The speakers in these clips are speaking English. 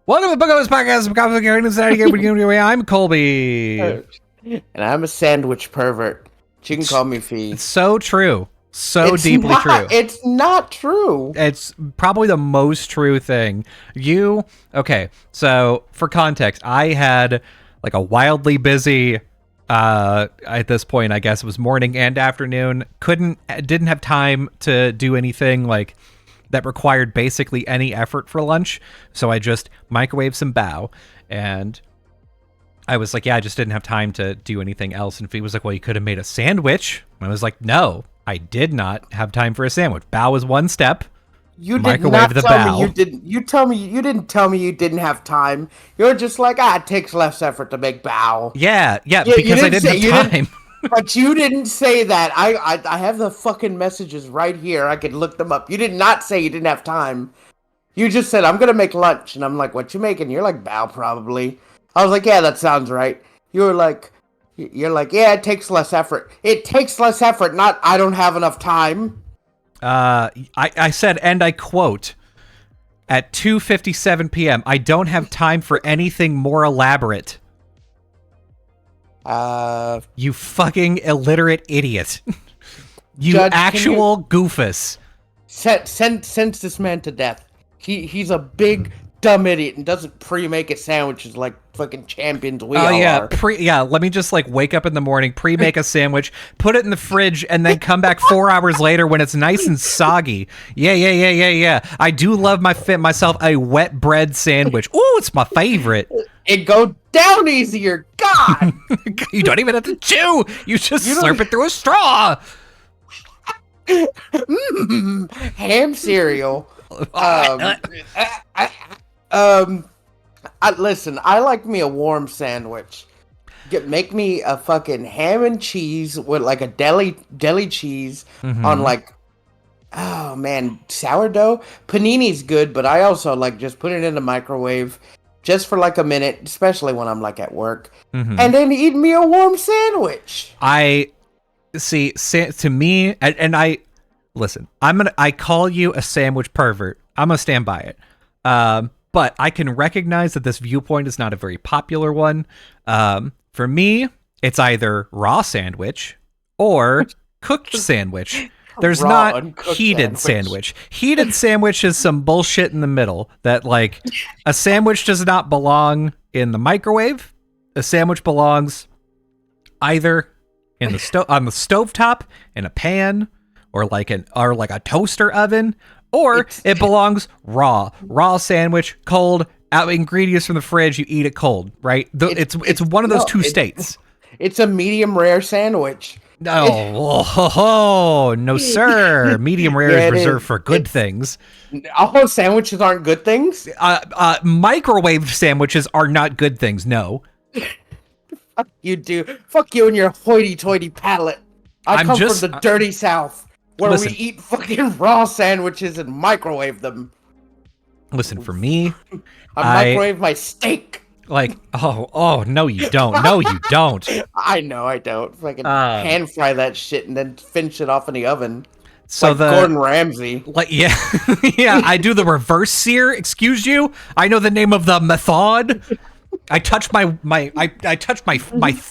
Welcome to the Book of this podcast. I'm Colby. And I'm a sandwich pervert. You can call me Fee. It's so true. So It's deeply not, true. It's not true. It's probably the most true thing. Okay, so for context, I had like a wildly busy, at this point, I guess it was morning and afternoon. Didn't have time to do anything like that required basically any effort for lunch. So I just microwaved some bao, and I was like, yeah, I just didn't have time to do anything else. And Fee was like, well, you could have made a sandwich. I was like, no, I did not have time for a sandwich. Bao was one step. You did Microwave not the tell bao. me you didn't. You didn't tell me you didn't have time. You're just like, it takes less effort to make bao. Yeah, You because I didn't have time. But you didn't say that. I have the fucking messages right here. I could look them up. You did not say you didn't have time. You just said, I'm gonna make lunch. And I'm like, what you making? You're like, bao probably. I was like, yeah, that sounds right. You're like, yeah, it takes less effort. It takes less effort, not I don't have enough time. I said, and I quote, at 2:57 p.m., I don't have time for anything more elaborate. You fucking illiterate idiot. You Judge, actual goofus. Sentence this man to death. He's a big dumb idiot and doesn't pre-make his sandwiches like fucking champions we all yeah, are. let me just like wake up in the morning, pre-make a sandwich, put it in the fridge, and then come back 4 hours later when it's nice and soggy. Yeah. I do love myself a wet bread sandwich. Ooh, it's my favorite. It go down easier. God. You don't even have to chew. You just slurp it through a straw. Ham cereal. Listen, I like me a warm sandwich. Make me a fucking ham and cheese with like a deli cheese on like, oh man, sourdough. Panini's good, but I also like just put it in the microwave just for like a minute, especially when I'm like at work, and then eat me a warm sandwich. I see. To me, and I listen. I call you a sandwich pervert. I'm gonna stand by it. But I can recognize that this viewpoint is not a very popular one. For me, it's either raw sandwich or cooked sandwich. There's not heated sandwich. Heated sandwich is some bullshit in the middle that like a sandwich does not belong in the microwave. A sandwich belongs either in the on the stovetop, in a pan, or like a toaster oven. Or it belongs raw sandwich, cold, out ingredients from the fridge. You eat it cold, right? It's one of those two states. It's a medium rare sandwich. No, sir. Medium rare is reserved for good things. All sandwiches aren't good things. Microwave sandwiches are not good things. No. Fuck you, dude. Fuck you and your hoity-toity palate. I come from the dirty South. Where we eat fucking raw sandwiches and microwave them. Listen, for me, I microwave my steak. Like, oh, no, you don't. No, you don't. I know I don't. Fucking pan fry that shit and then finish it off in the oven. So like Gordon Ramsay. Like, yeah, yeah. I do the reverse sear. Excuse you. I know the name of the method. I touch my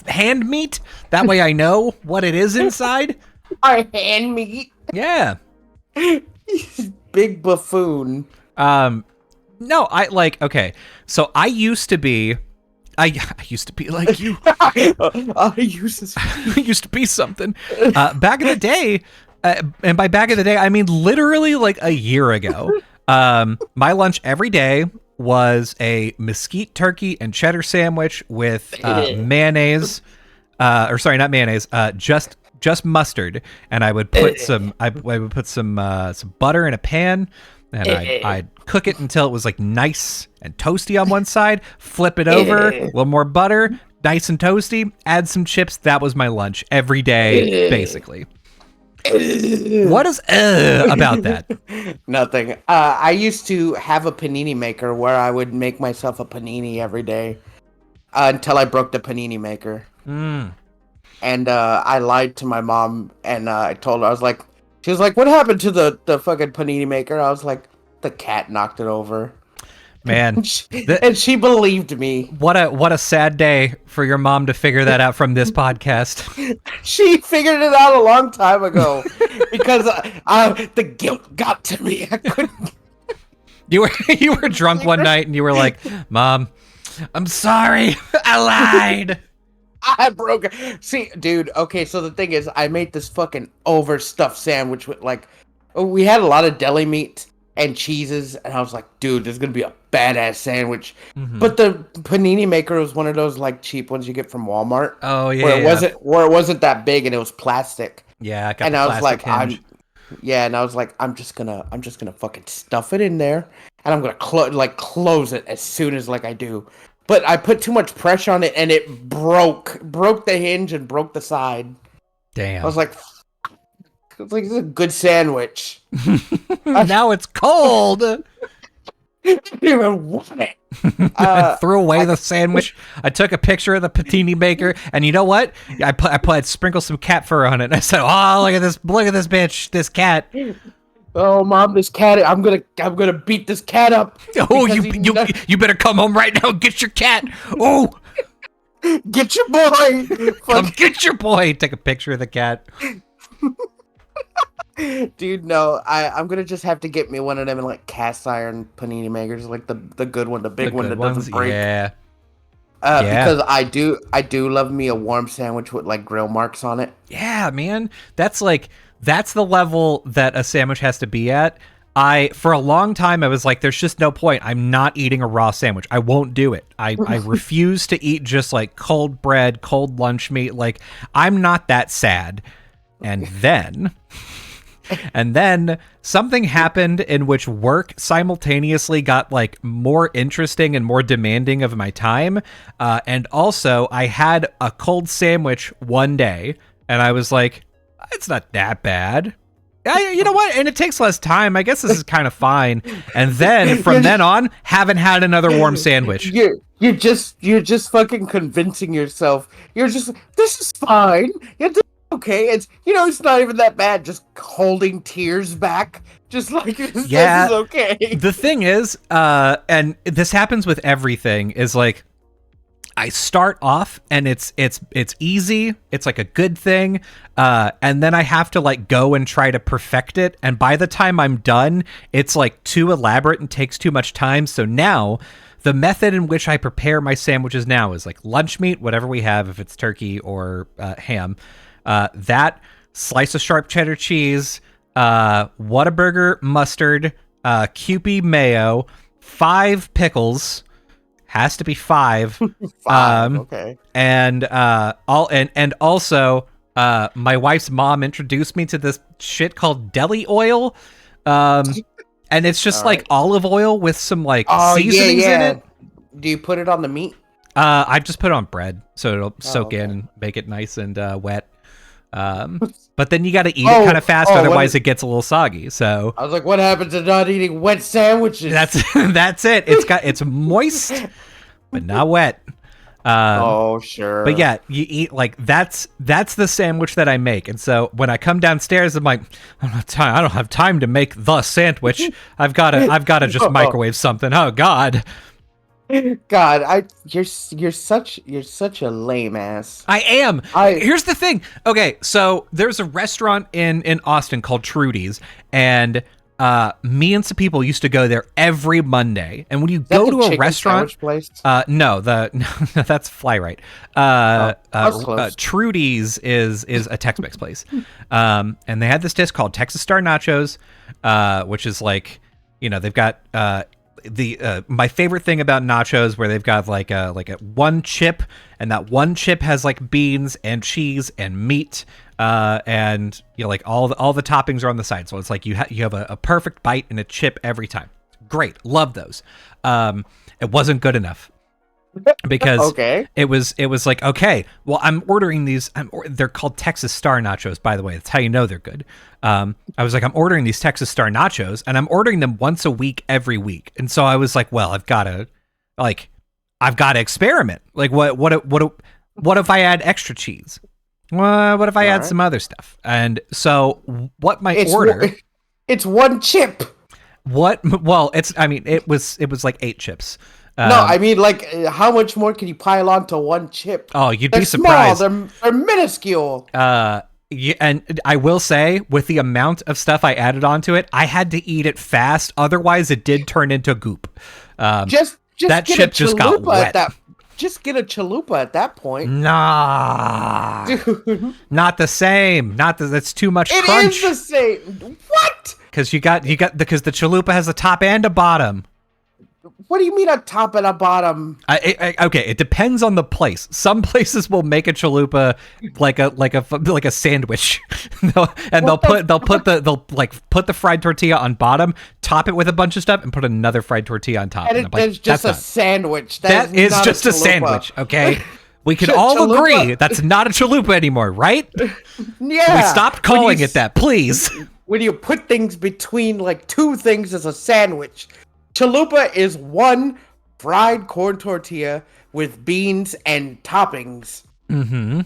hand meat. That way I know what it is inside. Our hand meat. Yeah. Big buffoon. No, okay. So I used to be like you. I used to be something. Back in the day, and by back in the day, I mean literally like a year ago. My lunch every day was a mesquite turkey and cheddar sandwich with mayonnaise. Or sorry, not mayonnaise. Just mustard, and I would put some butter in a pan, and I'd cook it until it was like nice and toasty on one side, flip it over, a little more butter, nice and toasty, add some chips. That was my lunch every day, basically. What is about that? Nothing. I used to have a panini maker where I would make myself a panini every day until I broke the panini maker. And I lied to my mom, and I told her, she was like, what happened to the fucking panini maker? I was like, the cat knocked it over. Man, And she believed me. what a sad day for your mom to figure that out from this podcast. She figured it out a long time ago because the guilt got to me. I couldn't. You were drunk one night and you were like, "Mom, I'm sorry. I lied." I broke it. See, dude, okay, so the thing is, I made this fucking overstuffed sandwich with, like, we had a lot of deli meat and cheeses, and I was like, dude, this is gonna be a badass sandwich. Mm-hmm. But the panini maker was one of those, like, cheap ones you get from Walmart. Oh, yeah. Where it wasn't that big and it was plastic. Yeah, I got and the I was like, hinge. I'm just gonna fucking stuff it in there, and I'm gonna close it as soon as I do. But I put too much pressure on it, and it broke the hinge and broke the side. Damn. I was like, this is a good sandwich. Now it's cold. I didn't even want it. I threw away the sandwich. I took a picture of the patini maker, and you know what? I sprinkled some cat fur on it. And I said, "Oh, look at this bitch, this cat." Oh, Mom, this cat! I'm gonna beat this cat up. Oh, you better come home right now and get your cat. Oh, get your boy. Come get your boy. Take a picture of the cat. Dude, no, I'm gonna just have to get me one of them in like cast iron panini makers, like the good one, the big one that doesn't break. Yeah. Because I do love me a warm sandwich with like grill marks on it. Yeah, man. That's the level that a sandwich has to be at. For a long time, I was like, there's just no point. I'm not eating a raw sandwich. I won't do it. I refuse to eat just like cold bread, cold lunch meat. Like, I'm not that sad. And then something happened in which work simultaneously got like more interesting and more demanding of my time. And also I had a cold sandwich one day and I was like, it's not that bad. You know what? And it takes less time. I guess this is kind of fine. And then from then on, haven't had another warm sandwich. You're just fucking convincing yourself. This is fine. Okay, it's not even that bad. Just holding tears back, just like this is okay. The thing is, and this happens with everything, is like I start off and it's easy. It's like a good thing, and then I have to like go and try to perfect it. And by the time I'm done, it's like too elaborate and takes too much time. So now, the method in which I prepare my sandwiches now is like lunch meat, whatever we have, if it's turkey or ham. That slice of sharp cheddar cheese, Whataburger mustard, Kewpie mayo, 5 pickles, has to be 5. 5, okay. And also my wife's mom introduced me to this shit called deli oil. And it's just like olive oil with some like seasonings in it. Do you put it on the meat? I just put it on bread so it'll soak in and make it nice and wet. But then you got to eat it kind of fast, otherwise it gets a little soggy. So I was like, what happens to not eating wet sandwiches? That's it. It's moist, but not wet. Sure. But yeah, you eat like that's the sandwich that I make. And so when I come downstairs, I'm like, I don't have time to make the sandwich. I've got to just microwave something. Oh God. God, you're such a lame ass. I am. Here's the thing. Okay, so there's a restaurant in Austin called Trudy's, and me and some people used to go there every Monday. And when you go to a restaurant, place? No, that's Fly Right. Trudy's is a Tex-Mex place, and they had this dish called Texas Star Nachos, which is like, they've got my favorite thing about nachos, where they've got like a one chip, and that one chip has like beans and cheese and meat, and like all the toppings are on the side, so it's like you have a perfect bite and a chip every time. Great, love those. It wasn't good enough because it was like, okay, well, I'm ordering these. They're called Texas Star Nachos, by the way. That's how you know they're good. I was like, I'm ordering these Texas Star Nachos, and I'm ordering them once a week, every week. And so I was like, well, I've got to experiment. Like, what if I add extra cheese? What if I add some other stuff? And so what my order? It's one chip. What? Well, it was like 8 chips. No, I mean, like, how much more can you pile onto one chip? Oh, you'd They're be surprised. Small, they're minuscule. Yeah, and I will say, with the amount of stuff I added onto it, I had to eat it fast. Otherwise, it did turn into goop. Just that get chip a just got chalupa wet. at that. Just get a chalupa at that point. Nah, Dude, not the same. That's too much it crunch. is the same. What? Because because the chalupa has a top and a bottom. What do you mean a top and a bottom? Okay, it depends on the place. Some places will make a chalupa like a sandwich, they'll put the fried tortilla on bottom, top it with a bunch of stuff, and put another fried tortilla on top. And it's just a sandwich. That is not just a sandwich. Okay, we can all Chalupa. agree that's not a chalupa anymore, right? Yeah. We stopped calling it that, please. When you put things between like two things as a sandwich. Chalupa is one fried corn tortilla with beans and toppings. Mm-hmm.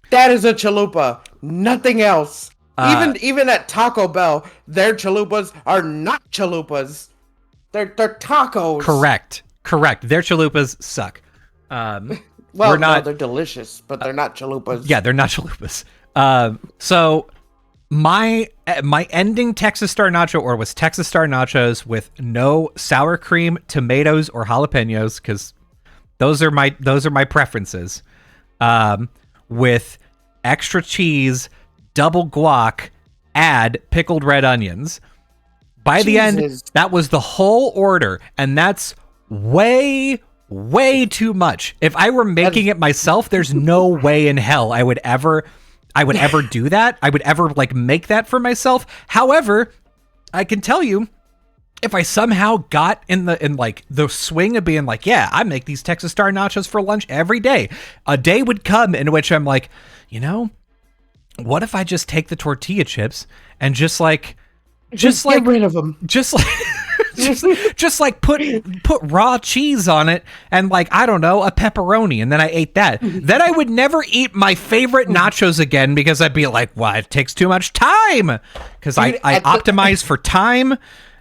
That is a chalupa. Nothing else. Even at Taco Bell, their chalupas are not chalupas. They're tacos. Correct. Their chalupas suck. Well, no, they're delicious, but they're not chalupas. Yeah, they're not chalupas. So my ending Texas Star Nacho order was Texas Star Nachos with no sour cream, tomatoes, or jalapenos, because those are my preferences. With extra cheese, double guac, add pickled red onions. By the end, that was the whole order, and that's way too much. If I were making it myself, there's no way in hell I would ever do that. I would ever make that for myself. However, I can tell you, if I somehow got in the swing of being like, yeah, I make these Texas Star Nachos for lunch every day, a day would come in which I'm like, what if I just take the tortilla chips and just get rid of them. Just put raw cheese on it and I don't know, a pepperoni, and then I ate that. Then I would never eat my favorite nachos again because I'd be like, well, it takes too much time. Because I optimize for time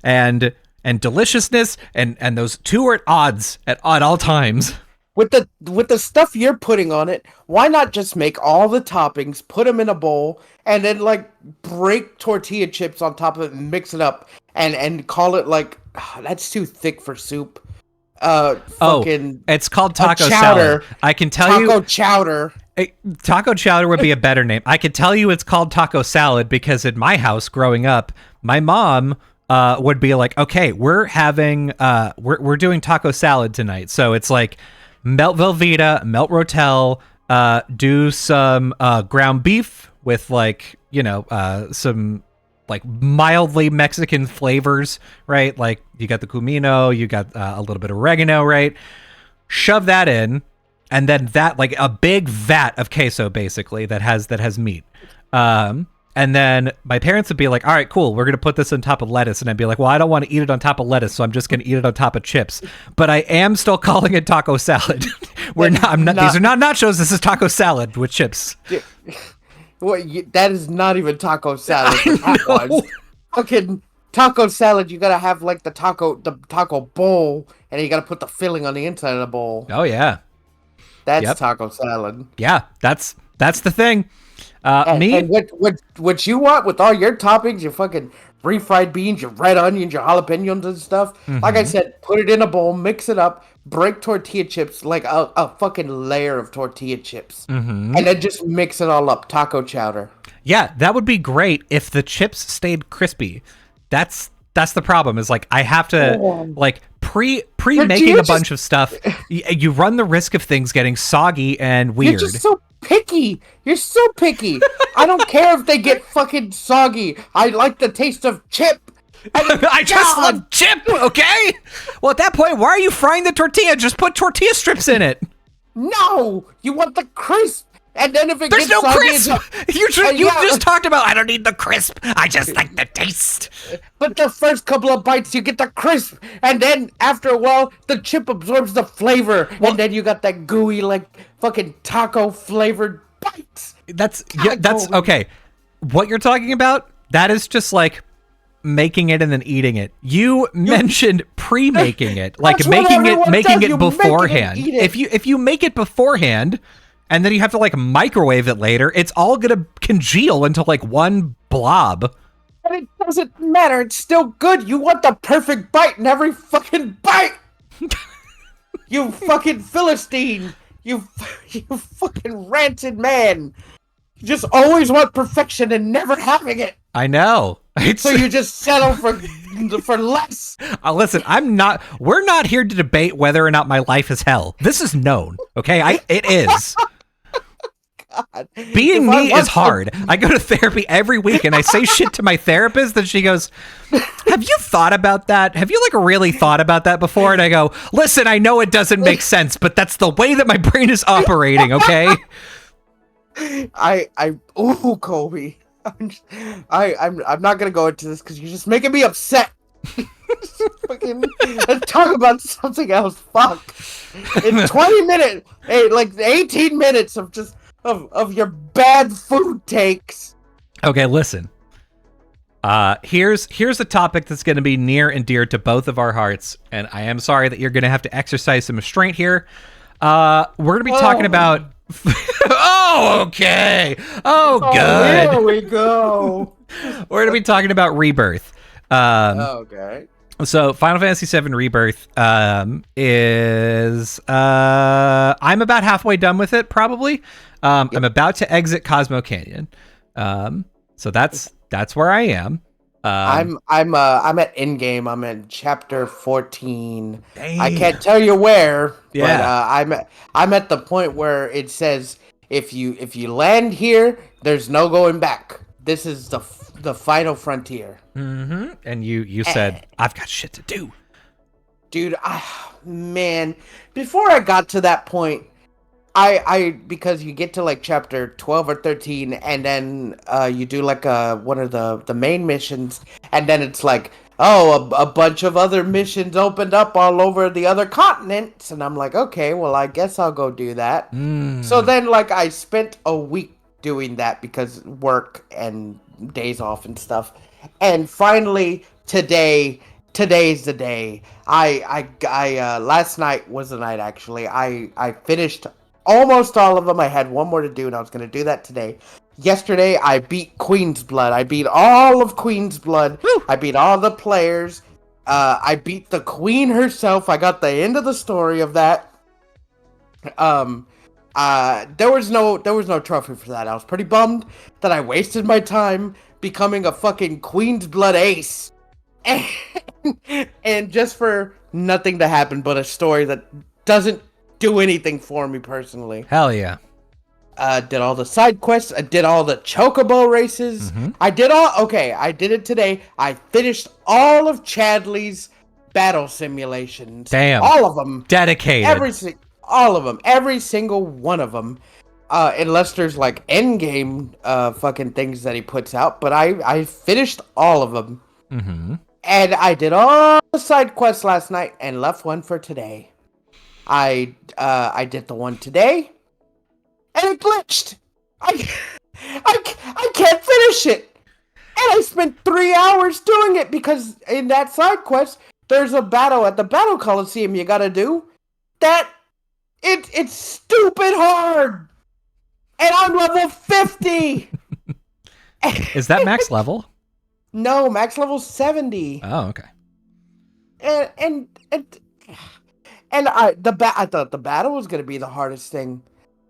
and deliciousness, and those two are at odds at all times. With the stuff you're putting on it, why not just make all the toppings, put them in a bowl, and then break tortilla chips on top of it and mix it up and call it that's too thick for soup. It's called taco chowder. salad. I can tell you, taco chowder. Taco chowder would be a better name. I can tell you it's called taco salad because in my house growing up, my mom would be like, okay, we're doing taco salad tonight. So it's melt Velveeta, melt Rotel, do some ground beef with some mildly Mexican flavors, right? You got the cumino, you got a little bit of oregano, right? Shove that in, and then that a big vat of queso basically that has meat. And then my parents would be like, all right, cool, we're going to put this on top of lettuce. And I'd be like, well, I don't want to eat it on top of lettuce, so I'm just going to eat it on top of chips. But I am still calling it taco salad. These are not nachos. This is taco salad with chips. Well, that is not even taco salad. Fucking taco salad, you got to have the taco bowl, and you got to put the filling on the inside of the bowl. Oh, yeah. That's taco salad. Yeah, that's the thing. And what you want with all your toppings, your fucking refried beans, your red onions, your jalapenos and stuff. Mm-hmm. Like I said, put it in a bowl, mix it up, break tortilla chips a fucking layer of tortilla chips, and then just mix it all up. Taco chowder. Yeah, that would be great if the chips stayed crispy. That's the problem. Is I have to pre-making a bunch of stuff. You run the risk of things getting soggy and weird. You're just so picky. You're so picky. I don't care if they get fucking soggy. I like the taste of chip. I just love chip, okay? Well, at that point, why are you frying the tortilla? Just put tortilla strips in it. No, you want the crisp. And then if there's no soggy, crisp. You just talked about I don't need the crisp. I just like the taste. But the first couple of bites, you get the crisp, and then after a while, the chip absorbs the flavor, and then you got that gooey fucking taco flavored bites. That's okay. What you're talking about? That is just making it and then eating it. You mentioned pre-making it, like That's what making everyone it does. You make it and beforehand. eat it. If you make it beforehand and then you have to like microwave it later, it's all gonna congeal into like one blob. But it doesn't matter. It's still good. You want the perfect bite in every fucking bite. You fucking Philistine. You fucking rancid man. You just always want perfection and never having it. I know. So you just settle for less. Listen, we're not here to debate whether or not my life is hell. This is known, okay? It is. God. Being me is hard. I go to therapy every week and I say shit to my therapist that she goes, have you thought about that? Have you like really thought about that before? And I go, listen, I know it doesn't make sense, but that's the way that my brain is operating, okay? Ooh, Colby. I'm not gonna go into this because you're just making me upset. Fucking, let's talk about something else. Fuck. In 20 minutes, like 18 minutes of just of your bad food takes. Okay, listen. Here's a topic that's going to be near and dear to both of our hearts, and I am sorry that you're going to have to exercise some restraint here. We're going to be talking about. Oh, okay. Oh, good. Here we go. We're going to be talking about Rebirth. Okay. So Final Fantasy VII Rebirth is I'm about halfway done with it, probably. I'm about to exit Cosmo Canyon. So that's where I am. I'm at endgame. I'm in chapter 14. Damn. I can't tell you where, Yeah. but I'm at the point where it says if you land here, there's no going back. This is the final frontier. Mm-hmm. And you said I've got shit to do, dude. Man, before I got to that point, I because you get to like chapter 12 or 13 and then you do like one of the main missions and then it's like, oh, a bunch of other missions opened up all over the other continents, and I'm like, okay, well, I guess I'll go do that. So then like I spent a week doing that because work and days off and stuff, and finally today's the day. I last night was the night, actually. I finished almost all of them. I had one more to do, and I was going to do that today. Yesterday, I beat Queen's Blood. I beat all of Queen's Blood. Woo! I beat all the players. I beat the Queen herself. I got the end of the story of that. There was no trophy for that. I was pretty bummed that I wasted my time becoming a fucking Queen's Blood ace. And just for nothing to happen but a story that doesn't do anything for me personally. Hell yeah. Did all the side quests. I did all the chocobo races. Mm-hmm. I did it today. I finished all of Chadley's battle simulations. Damn. All of them. Dedicated. All of them. Every single one of them. Unless there's like endgame fucking things that he puts out. But I finished all of them. Mm-hmm. And I did all the side quests last night and left one for today. I did the one today, and it glitched. I can't finish it, and I spent 3 hours doing it because in that side quest there's a battle at the Battle Coliseum you gotta do. That it's stupid hard, and I'm level 50. Is that max level? No, max level 70. Oh, okay. And I thought the battle was gonna be the hardest thing,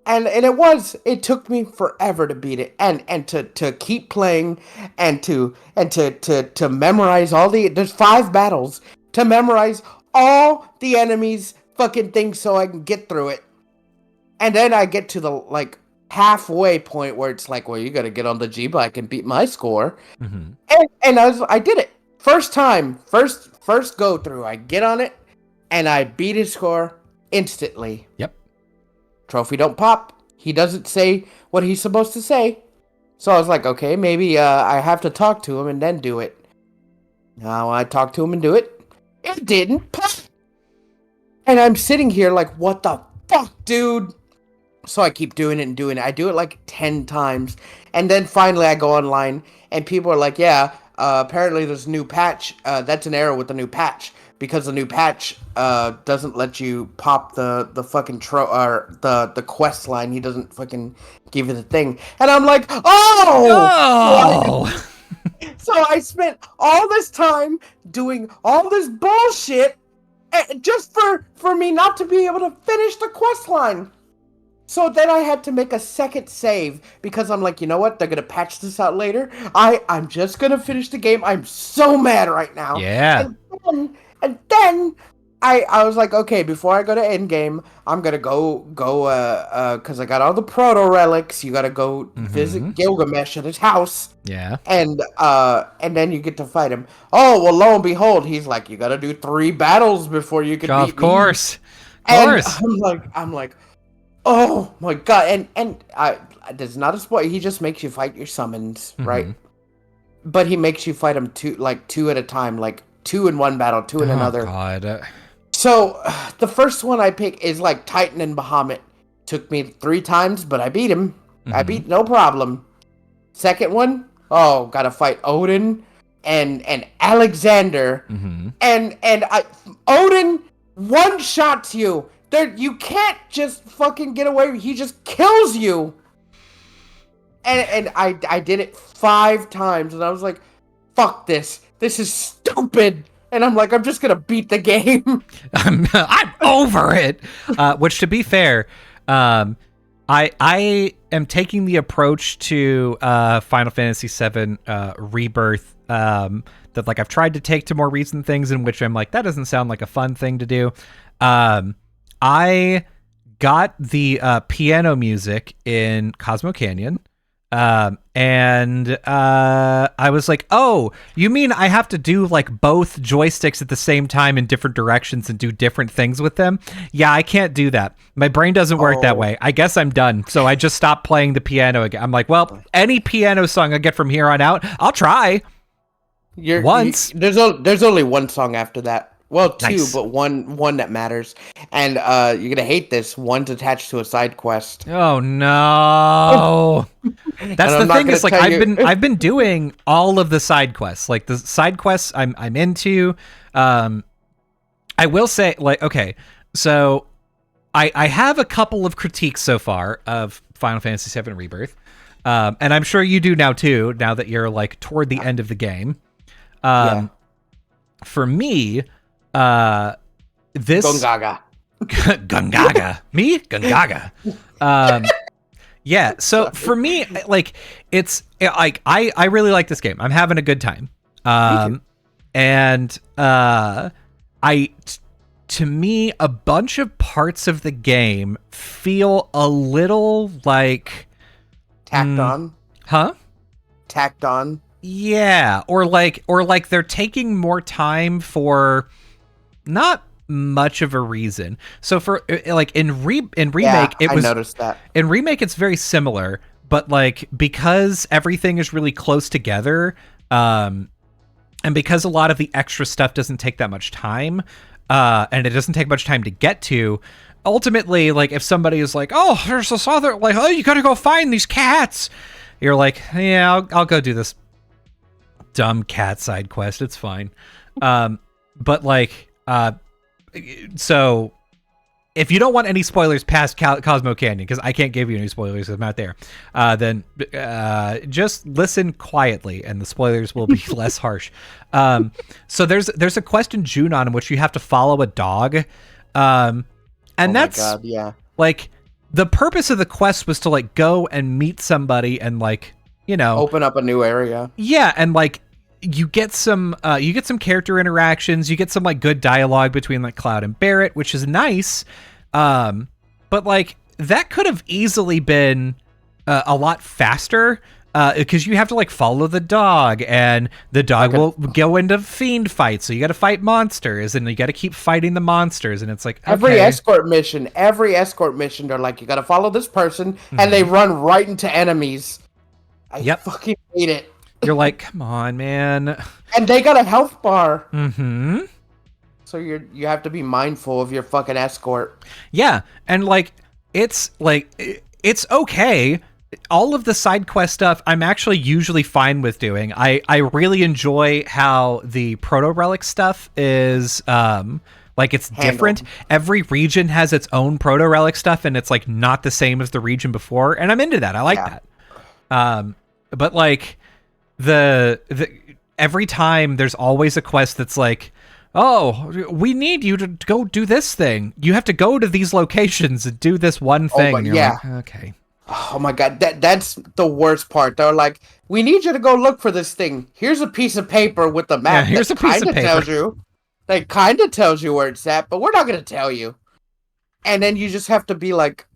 and it was. It took me forever to beat it, and to keep playing, and to memorize all the. There's 5 battles to memorize all the enemies' fucking things so I can get through it, and then I get to the like halfway point where it's like, well, you gotta get on the G-Bike and beat my score, Mm-hmm. and I did it first time, first go through. I get on it. And I beat his score instantly. Yep. Trophy don't pop. He doesn't say what he's supposed to say. So I was like, okay, maybe I have to talk to him and then do it. Now I talk to him and do it. It didn't pop. And I'm sitting here like, what the fuck, dude? So I keep doing it and doing it. I do it like 10 times. And then finally I go online and people are like, yeah, apparently there's a new patch. That's an error with the new patch because the new patch doesn't let you pop the fucking or the quest line. He doesn't fucking give you the thing, and I'm like, oh. Oh. So I spent all this time doing all this bullshit just for me not to be able to finish the quest line. So then I had to make a second save because I'm like, you know what? They're gonna patch this out later. I'm just gonna finish the game. I'm so mad right now. Yeah. And then I was like, okay, before I go to end game, I'm gonna go because I got all the proto relics. You gotta go visit Gilgamesh at his house. Yeah. And then you get to fight him. Oh well, lo and behold, he's like, you gotta do 3 battles before you can beat me. Of course. And I'm like, oh my god! And there's not a spoil. He just makes you fight your summons, right? But he makes you fight them two at a time, like 2 in one battle, 2 in another. God. So the first one I pick is like Titan and Bahamut. Took me 3 times, but I beat him. I beat no problem. Second one, oh, gotta fight Odin and Alexander, and Odin one-shots you. You can't just fucking get away. He just kills you. And I did it 5 times, and I was like, fuck this. This is stupid. And I'm like, I'm just going to beat the game. I'm over it. Which, to be fair, I am taking the approach to Final Fantasy VII Rebirth that like I've tried to take to more recent things in which I'm like, that doesn't sound like a fun thing to do. I got the piano music in Cosmo Canyon, and I was like, oh, you mean I have to do like both joysticks at the same time in different directions and do different things with them? Yeah, I can't do that. My brain doesn't work that way. I guess I'm done. So I just stopped playing the piano again. I'm like, well, any piano song I get from here on out, I'll try. Once. There's only one song after that. Well, 2, Nice. but one that matters. And you're gonna hate this. One's attached to a side quest. Oh no. That's the thing, is like I've been doing all of the side quests. Like the side quests I'm into. I will say, like, okay, so I have a couple of critiques so far of Final Fantasy VII Rebirth. And I'm sure you do now too, now that you're like toward the end of the game. For me, this Gongaga. Gungaga. Me? Gungaga. Yeah, so for me, like, it's like I really like this game. I'm having a good time. And to me, a bunch of parts of the game feel a little like Tacked on. Huh? Tacked on. Yeah, or like they're taking more time for not much of a reason. So for like in remake, it was, I noticed that. In remake, it's very similar, but like because everything is really close together, and because a lot of the extra stuff doesn't take that much time, and it doesn't take much time to get to. Ultimately, like if somebody is like, "Oh, there's this other," like, "Oh, you got to go find these cats," you're like, "Yeah, I'll go do this dumb cat side quest. It's fine." But like, so if you don't want any spoilers past Cosmo Canyon, because I can't give you any spoilers, I'm not there, then just listen quietly and the spoilers will be less harsh. So there's a quest in Junon in which you have to follow a dog. And that's, my God, yeah. Like, the purpose of the quest was to like go and meet somebody and like, you know, open up a new area. Yeah, and like you get some character interactions, you get some like good dialogue between like Cloud and Barrett, which is nice. But like that could have easily been a lot faster, because you have to like follow the dog, and the dog will go into fiend fights, so you got to fight monsters, and you got to keep fighting the monsters, and it's like, okay. Every escort mission, they're like, you got to follow this person, and they run right into enemies. I fucking hate it. You're like, come on, man. And they got a health bar. Mm-hmm. So you have to be mindful of your fucking escort. Yeah, and like it's okay. all of the side quest stuff I'm actually usually fine with doing. I really enjoy how the proto relic stuff is like it's different. Every region has its own proto relic stuff, and it's like not the same as the region before, and I'm into that. I like that. But like the every time there's always a quest that's like, oh, we need you to go do this thing. You have to go to these locations and do this one thing. And you're like, okay. Oh my god, that's the worst part. They're like, we need you to go look for this thing. Here's a piece of paper with the map. Yeah, here's a piece of paper. That kind of tells you where it's at, but we're not going to tell you. And then you just have to be like,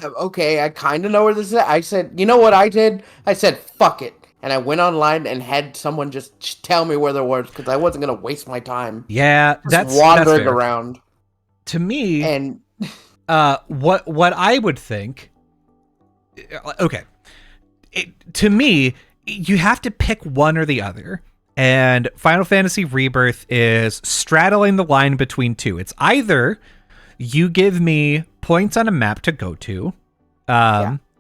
okay, I kind of know where this is at. I said, you know what I did? I said, fuck it. And I went online and had someone just tell me where there was, because I wasn't going to waste my time. Yeah, that's wandering around. To me, and what I would think. Okay, to me, you have to pick one or the other, and Final Fantasy Rebirth is straddling the line between two. It's either you give me points on a map to go to,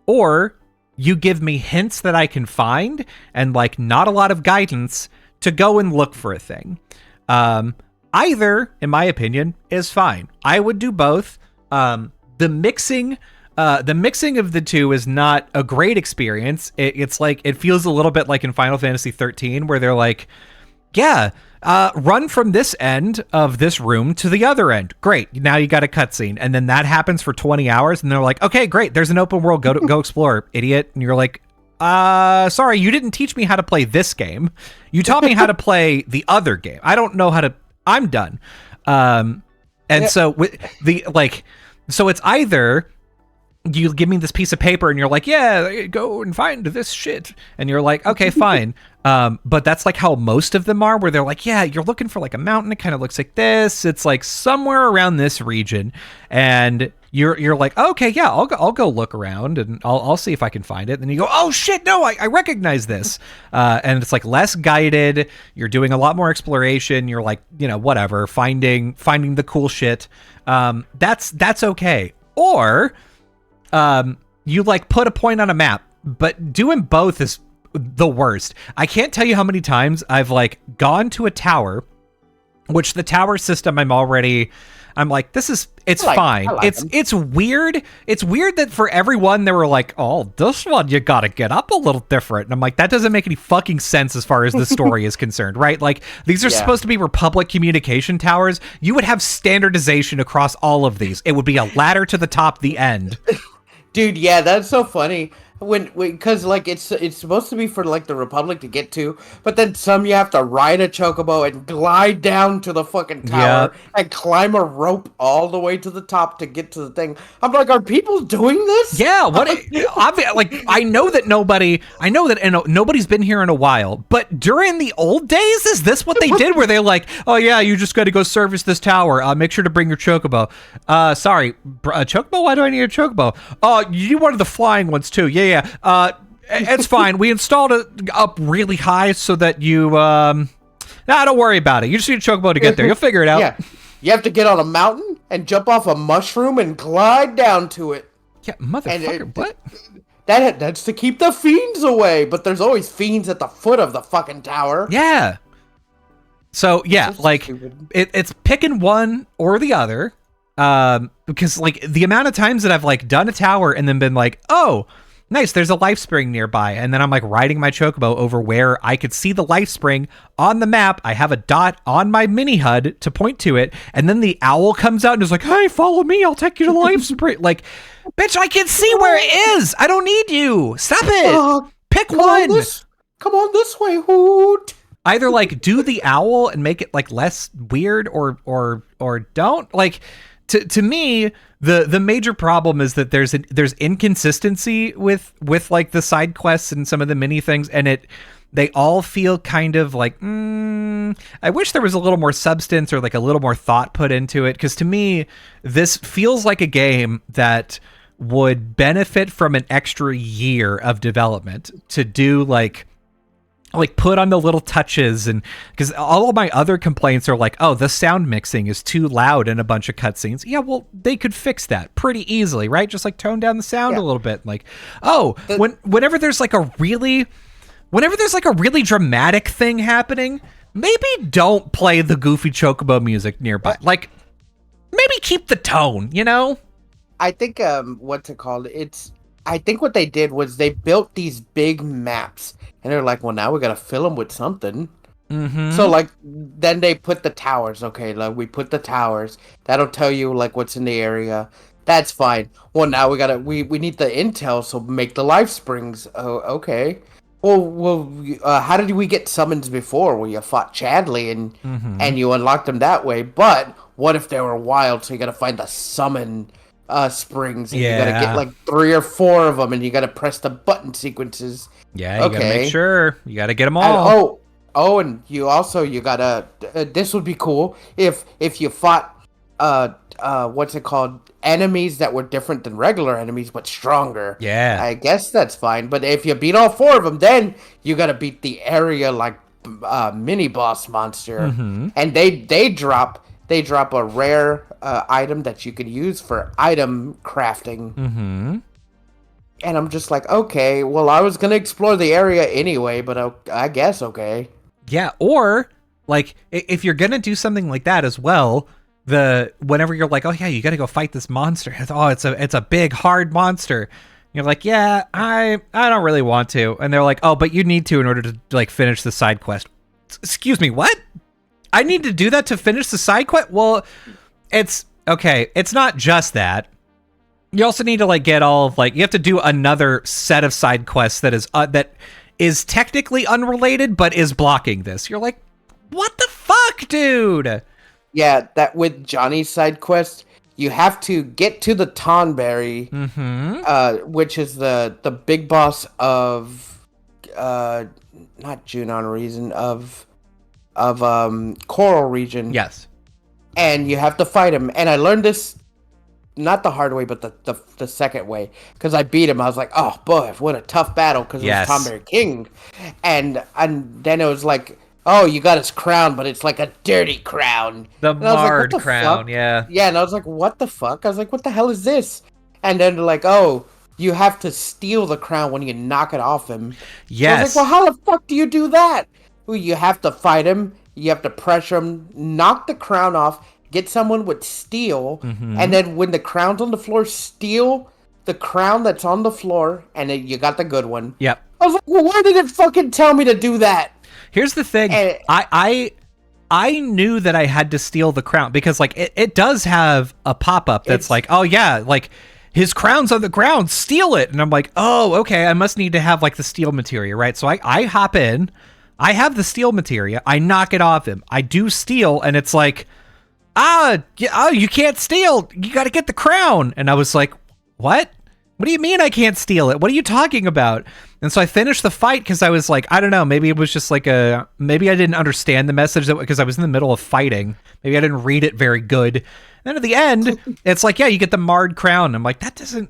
or you give me hints that I can find and like not a lot of guidance to go and look for a thing. Either, in my opinion, is fine. I would do both. The mixing of the two is not a great experience. It's like, it feels a little bit like in Final Fantasy 13, where they're like, run from this end of this room to the other end. Great. Now you got a cutscene. And then that happens for 20 hours. And they're like, okay, great. There's an open world. Go explore, idiot. And you're like, sorry, you didn't teach me how to play this game. You taught me how to play the other game. I don't know how to, I'm done. So with so it's either you give me this piece of paper and you're like, yeah, go and find this shit. And you're like, okay, fine. But that's like how most of them are, where they're like, yeah, you're looking for like a mountain. It kind of looks like this. It's like somewhere around this region. And you're like, okay, yeah, I'll go look around and I'll see if I can find it. And then you go, oh shit, no, I recognize this. And it's like less guided. You're doing a lot more exploration. You're like, whatever, finding the cool shit. That's okay. Or, you like put a point on a map, but doing both is the worst. I can't tell you how many times I've like gone to a tower, which the tower system I'm like, it's fine. It's weird. It's weird that for everyone they were like, oh, this one you gotta get up a little different. And I'm like, that doesn't make any fucking sense as far as the story is concerned, right? Like, these are supposed to be Republic communication towers. You would have standardization across all of these. It would be a ladder to the top, the end. Dude, yeah, that's so funny. Because like it's supposed to be for like the Republic to get to, but then some you have to ride a chocobo and glide down to the fucking tower and climb a rope all the way to the top to get to the thing. I'm like, are people doing this? Yeah, I know that nobody's been here in a while, but during the old days, is this what they did? Where they're like, oh yeah, you just got to go service this tower. Make sure to bring your chocobo. Sorry, chocobo. Why do I need a chocobo? You wanted the flying ones too. Yeah. It's fine. We installed it up really high so that you, don't worry about it. You just need a chocobo to get there. You'll figure it out. Yeah. You have to get on a mountain and jump off a mushroom and glide down to it. Yeah, motherfucker, what? That's to keep the fiends away, but there's always fiends at the foot of the fucking tower. Yeah. So, yeah, like, it's picking one or the other, because, like, the amount of times that I've, like, done a tower and then been like, oh, nice, there's a life spring nearby. And then I'm like riding my chocobo over where I could see the life spring on the map. I have a dot on my mini HUD to point to it. And then the owl comes out and is like, hey, follow me. I'll take you to the life spring. Like, bitch, I can see where it is. I don't need you. Stop it. Pick one. Come on this way, Hoot. Either like do the owl and make it like less weird or don't. Like, to me, the major problem is that there's inconsistency with like the side quests and some of the mini things, and they all feel kind of like, I wish there was a little more substance or like a little more thought put into it, because to me, this feels like a game that would benefit from an extra year of development to do like like put on the little touches, and because all of my other complaints are like, oh, the sound mixing is too loud in a bunch of cutscenes. Yeah, well, they could fix that pretty easily, right? Just like tone down the sound a little bit. Like, oh, whenever there's like a really dramatic thing happening, maybe don't play the goofy chocobo music nearby. Like, maybe keep the tone, you know? I think what's it called? I think what they did was they built these big maps, and they're like, well, now we gotta fill them with something. Mm-hmm. So like, then they put the towers. Okay, like we put the towers. That'll tell you like what's in the area. That's fine. Well, now we need the intel, so make the life springs. Oh, okay. Well, how did we get summons before? Well, you fought Chadley and you unlocked them that way. But what if they were wild? So you gotta find the summon springs, and you gotta get like 3 or 4 of them, and you gotta press the button sequences. Yeah, you gotta make sure you gotta get them all. And you gotta. This would be cool if you fought what's it called? Enemies that were different than regular enemies but stronger. Yeah, I guess that's fine. But if you beat all 4 of them, then you gotta beat the area like mini boss monster, and they drop a rare item that you could use for item crafting. And I'm just like, okay, well, I was gonna explore the area anyway, but I guess okay. Yeah, or like if you're gonna do something like that as well, whenever you're like, oh yeah, you gotta go fight this monster. Oh, it's a big hard monster. You're like, yeah, I don't really want to. And they're like, oh, but you need to in order to like finish the side quest. Excuse me, what? I need to do that to finish the side quest? Well, it's okay. It's not just that. You also need to like get all of like, you have to do another set of side quests that is technically unrelated, but is blocking this. You're like, what the fuck, dude? Yeah, that with Johnny's side quest, you have to get to the Tonberry, which is the big boss of not Junon region of Coral region. Yes. And you have to fight him. And I learned this not the hard way, but the second way, because I beat him. I was like, oh boy, what a tough battle, because it was Tonberry King. And then it was like, oh, you got his crown, but it's like a dirty crown. The marred crown, yeah. Yeah, and I was like, what the fuck? I was like, what the hell is this? And then they're like, oh, you have to steal the crown when you knock it off him. Yes. So I was like, well, how the fuck do you do that? Well, you have to fight him, you have to pressure him, knock the crown off, get someone with steel, and then when the crown's on the floor, steal the crown that's on the floor, and then you got the good one. Yep. I was like, well, why did it fucking tell me to do that? Here's the thing. I knew that I had to steal the crown because like it does have a pop-up that's like, oh yeah, like his crown's on the ground, steal it. And I'm like, oh, okay, I must need to have like the steel materia, right? So I hop in, I have the steel materia, I knock it off him, I do steal, and it's like, you can't steal, you gotta get the crown. And I was like, what do you mean I can't steal it? What are you talking about? And so I finished the fight because I was like, I don't know, maybe it was just like maybe I didn't understand the message because I was in the middle of fighting. Maybe I didn't read it very good. And then at the end, it's like, yeah, you get the marred crown. I'm like, that doesn't,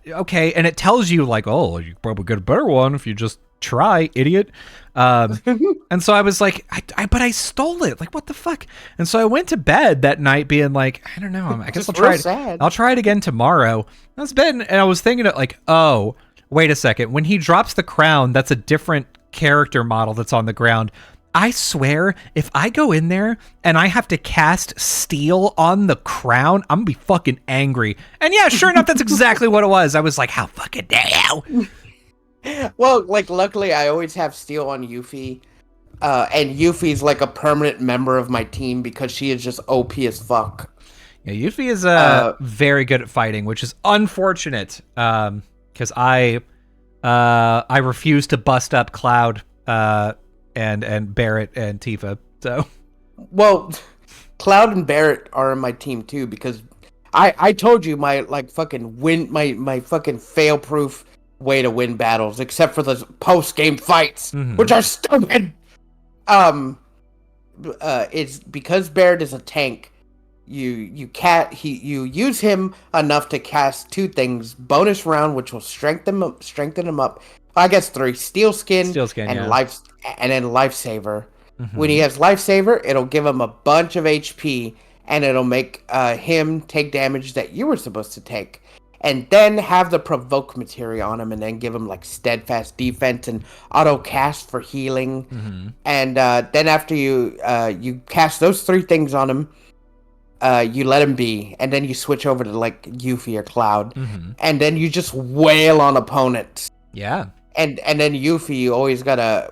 okay. And it tells you like, oh, you probably get a better one if you just try, idiot. And so I was like, but I stole it. Like, what the fuck? And so I went to bed that night being like, I don't know. I guess I'll try it. I'll try it again tomorrow. I was bed and I was thinking like, oh, wait a second. When he drops the crown, that's a different character model that's on the ground. I swear, if I go in there and I have to cast steel on the crown, I'm gonna be fucking angry. And yeah, sure enough, that's exactly what it was. I was like, how fucking dare you? Well, like, luckily, I always have steel on Yuffie. And Yuffie's like a permanent member of my team because she is just OP as fuck. Yeah, Yuffie is very good at fighting, which is unfortunate. Because I refuse to bust up Cloud and Barrett and Tifa. So, well, Cloud and Barrett are in my team too because I told you my like fucking my fucking fail proof way to win battles, except for the post game fights, which are stupid. It's because Barrett is a tank. You use him enough to cast 2 things: bonus round, which will strengthen him up, I guess three: steel skin Steel skin, and yeah. lifesaver. When he Mm-hmm. has lifesaver, it'll give him a bunch of HP, and it'll make him take damage that you were supposed to take. And then have the provoke materia on him, and then give him like steadfast defense and auto cast for healing. Mm-hmm. And then after you cast those three things on him, you let him be, and then you switch over to like Yuffie or Cloud, Mm-hmm. and then you just wail on opponents. Yeah. And then Yuffie, you always gotta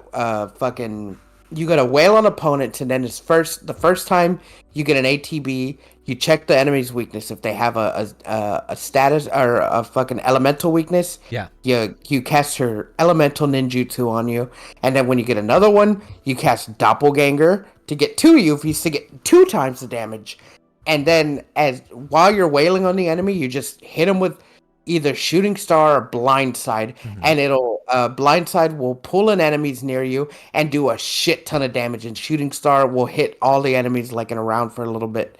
you gotta wail on opponents, and then the first time you get an ATB, you check the enemy's weakness. If they have a status or a fucking elemental weakness, Yeah. you cast her elemental ninjutsu on you, and then when you get another one, you cast doppelganger to get two Yuffies to get 2 times the damage. And then as while you're wailing on the enemy, you just hit them with either shooting star or blindside, Mm-hmm. and it'll blindside will pull in enemies near you and do a shit ton of damage, and shooting star will hit all the enemies like in a round for a little bit,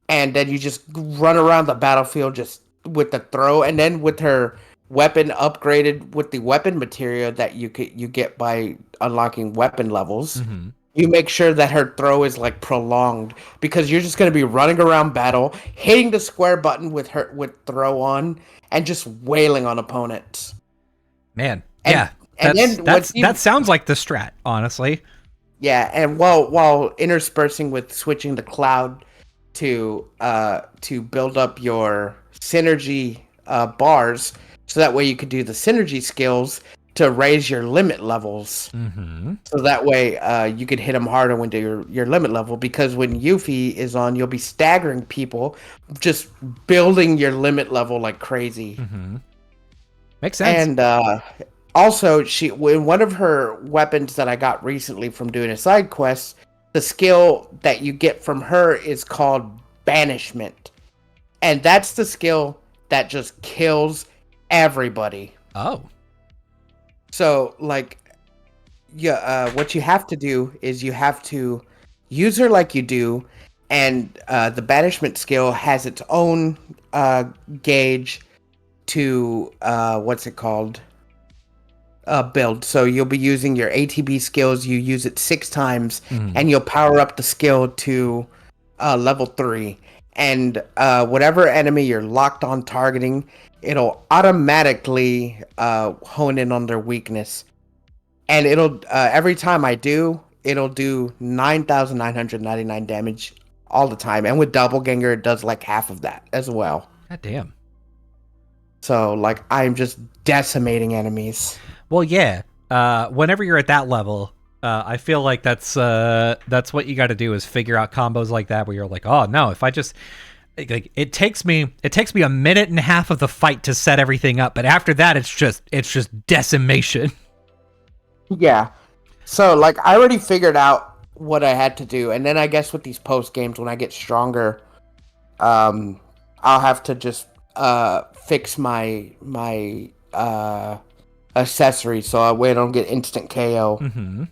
and then you just run around the battlefield just with the throw, and then with her weapon upgraded with the weapon material that you get by unlocking weapon levels. Mm-hmm. You make sure that her throw is like prolonged, because you're just going to be running around battle, hitting the square button with throw on, and just wailing on opponents. Man. And Yeah. and then That sounds like the strat, honestly. and while interspersing with switching the Cloud to build up your synergy bars, so that way you could do the synergy skills to raise your limit levels. Mm-hmm. So that way you could hit them harder when they're your limit level, because when Yuffie is on, you'll be staggering people, just building your limit level like crazy. Mm-hmm. Makes sense. And also, when one of her weapons that I got recently from doing a side quest, the skill that you get from her is called Banishment. And that's the skill that just kills everybody. Oh. So, like, what you have to do is you have to use her like you do, and the banishment skill has its own gauge to what's it called? Build. So you'll be using your ATB skills. You use it 6 times, Mm-hmm. and you'll power up the skill to level 3. And whatever enemy you're locked on targeting, it'll automatically hone in on their weakness. And it'll every time I do, it'll do 9,999 damage all the time. And with Doppelganger, it does like half of that as well. God damn. So like I'm just decimating enemies. Well, yeah. Whenever you're at that level, I feel like that's what you got to do is figure out combos like that where you're like, oh no, if I just like it takes me a minute and a half of the fight to set everything up, but after that it's just decimation. Yeah. So like I already figured out what I had to do, and then I guess with these post games when I get stronger, I'll have to just fix my accessory so I don't get instant KO. Mm-hmm.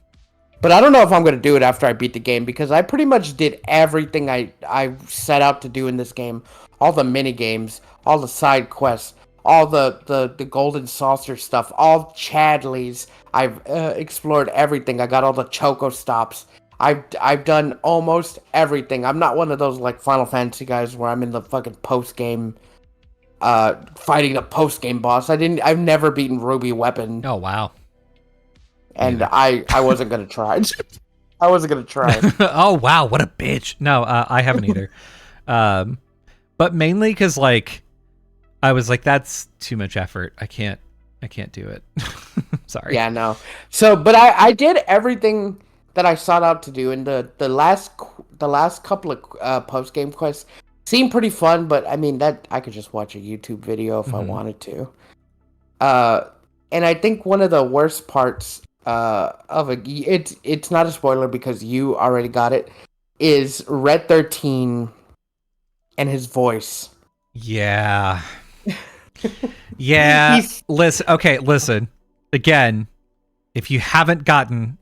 But I don't know if I'm going to do it after I beat the game, because I pretty much did everything I set out to do in this game. All the mini games, all the side quests, all the golden saucer stuff, all Chadleys. I've explored everything. I got all the Choco stops. I've done almost everything. I'm not one of those like Final Fantasy guys where I'm in the fucking post game fighting the post game boss. I've never beaten Ruby Weapon. Oh wow. And I wasn't gonna try. I wasn't gonna try. Oh wow, what a bitch. No, I haven't either. But mainly because like I was like, that's too much effort. I can't do it. Sorry. Yeah, no. So, but I did everything that I sought out to do, and the last couple of post game quests seemed pretty fun. But I mean, that I could just watch a YouTube video if I wanted to. And I think one of the worst parts of it's not a spoiler because you already got it, is Red 13 and his voice. Yeah. Yeah. Listen. Again, if you haven't gotten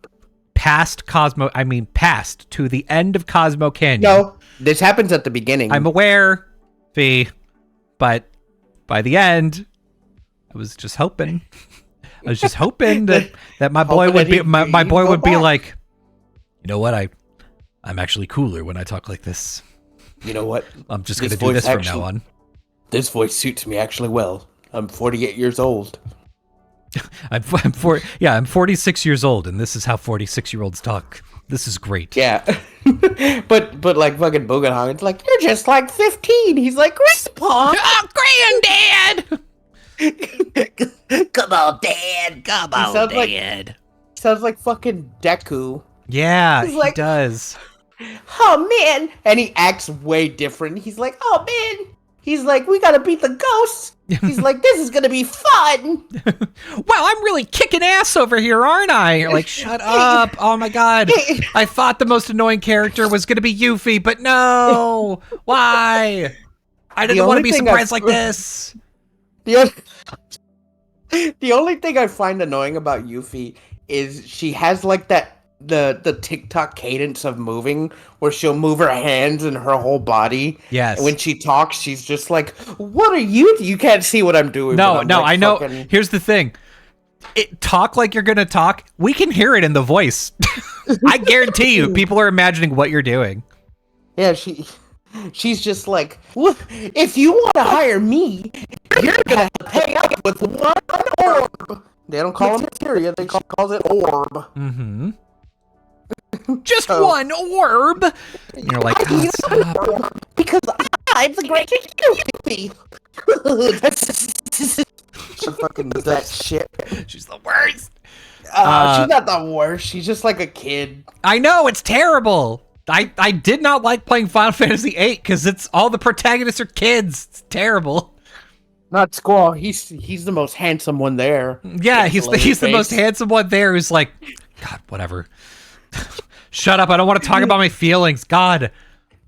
past to the end of Cosmo Canyon. No, this happens at the beginning. I'm aware, V, but by the end, I was just hoping. I was just hoping that my boy Hoping would that be he'd my boy go would be back. like, you know what, I'm actually cooler when I talk like this. You know what? I'm just This gonna do voice this from actually- now on. This voice suits me actually well. I'm 48 years old. I'm 46 years old, and this is how 46-year-olds talk. This is great. Yeah. but like fucking Bugenhagen's like, you're just like 15. He's like, Grandpa! Oh, granddad! Come on, Dad! Come He on, sounds like- dad. Sounds like fucking Deku. Yeah, He's he like- does. Oh man! And he acts way different. He's like, oh man! He's like, we gotta beat the ghosts! He's like, this is gonna be fun! Wow, I'm really kicking ass over here, aren't I? You're like, shut up. Oh my god. I thought the most annoying character was going to be Yuffie, but no. Why? I didn't want to only be thing surprised I've- like this. The only thing I find annoying about Yuffie is she has like that the TikTok cadence of moving where she'll move her hands and her whole body. Yes. And when she talks, she's just like, "What are you? You can't see what I'm doing." No, but I'm no, like I know. fucking- Here's the thing. Talk like you're going to talk. We can hear it in the voice. I guarantee you, people are imagining what you're doing. Yeah, she's just like, "Look, if you want to hire me, you're gonna pay up with one orb." They don't call it materia; they call it orb. Mm-hmm. Just Oh. one orb. And you're like, God, stop. Because I'm the greatest Yuffie. She fucking does that shit. She's the worst. She's not the worst. She's just like a kid. I know, it's terrible. I did not like playing Final Fantasy VIII because it's all the protagonists are kids. It's terrible. Not Squall. He's the most handsome one there. Yeah, he's the most handsome one there who's like, God, whatever. Shut up, I don't want to talk about my feelings. God.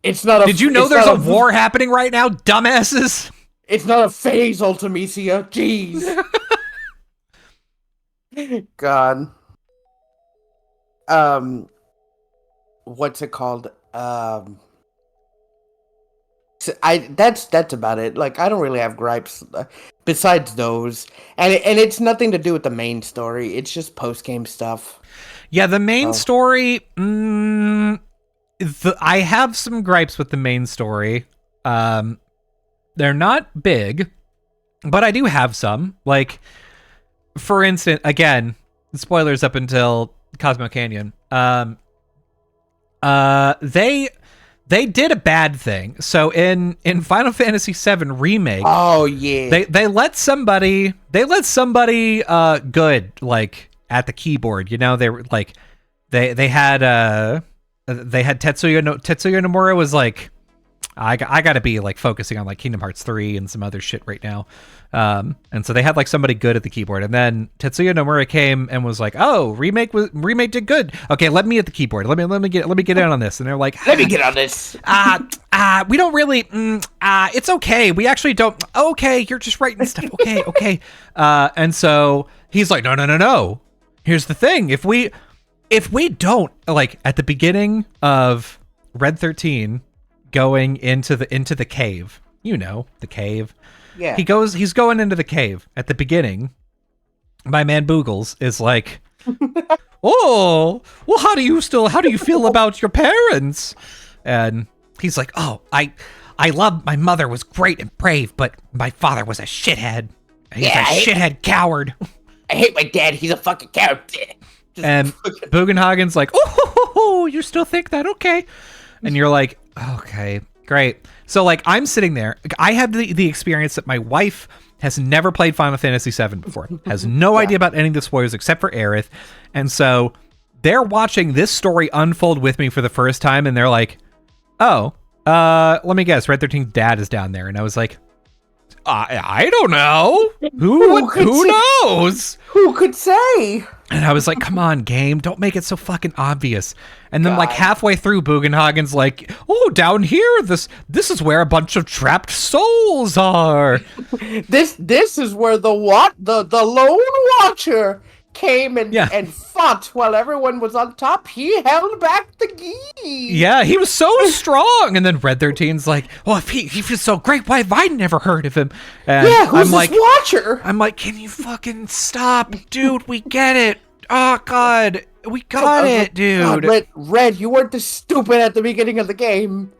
It's not a. Did you know it's there's not a war happening right now, dumbasses? It's not a phase, Ultimecia. Jeez. God. What's it called? That's about it. Like, I don't really have gripes besides those, and it's nothing to do with the main story. It's just post game stuff. Yeah, the main story. I have some gripes with the main story. They're not big, but I do have some. Like, for instance, again, spoilers up until Cosmo Canyon. They did a bad thing. So in Final Fantasy VII Remake, Oh yeah. they let somebody good like at the keyboard. You know, they were like they had Tetsuya Nomura was like, I got to be like focusing on like Kingdom Hearts 3 and some other shit right now. And so they had like somebody good at the keyboard, and then Tetsuya Nomura came and was like, "Oh, remake did good. Okay, let me at the keyboard. Let me get in on this." And they're like, Let me get on this. we don't really it's okay. We actually don't. Okay, you're just writing stuff. Okay. And so he's like, no. Here's the thing. If we don't, like, at the beginning of Red 13 going into the cave, you know, the cave. Yeah. He's going into the cave at the beginning. My man Boogles is like, "Oh, well, how do you feel about your parents?" And he's like, "Oh, I love my mother was great and brave, but my father was a shithead. He's a shithead coward." I hate my dad. He's a fucking coward. And Bugenhagen's like, "Oh, you still think that? Okay." And you're like, "Okay, great." So like I'm sitting there. I have the experience that my wife has never played Final Fantasy VII before, has no idea about any of the spoilers except for Aerith, and so they're watching this story unfold with me for the first time, and they're like, "Oh, let me guess, Red 13's dad is down there," and I was like, I don't know. Who knows? Who could say? And I was like, come on, game, don't make it so fucking obvious. And then like God. halfway through, Bugenhagen's like, "Oh, down here, this is where a bunch of trapped souls are." This is where the Lone Watcher came and fought while everyone was on top. He held back the gi. Yeah, he was so strong. And then Red 13's like, well, if he feels so great, why have I never heard of him? And Yeah, who's I'm this like, watcher? I'm like, can you fucking stop, dude? We get it. Oh God, we got it, dude. God, Red, you weren't this stupid at the beginning of the game.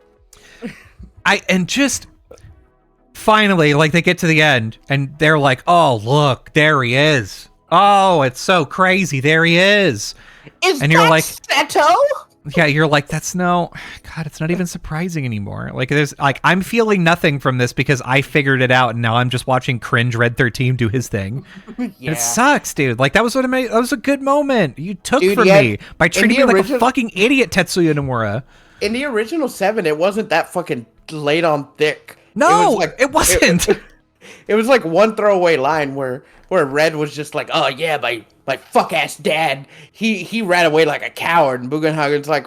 And just finally, like, they get to the end and they're like, oh, look, there he is. Oh, it's so crazy. There he is. And you're like, Seto? Yeah, you're like, that's God, it's not even surprising anymore. Like, I'm feeling nothing from this because I figured it out and now I'm just watching cringe Red 13 do his thing. Yeah. It sucks, dude. Like, that was a good moment you took from me by treating me like a fucking idiot, Tetsuya Nomura. In the original 7, it wasn't that fucking laid on thick. No, it wasn't. It was like one throwaway line where Red was just like, oh yeah, my fuck ass dad, he ran away like a coward, and Bugenhagen's like,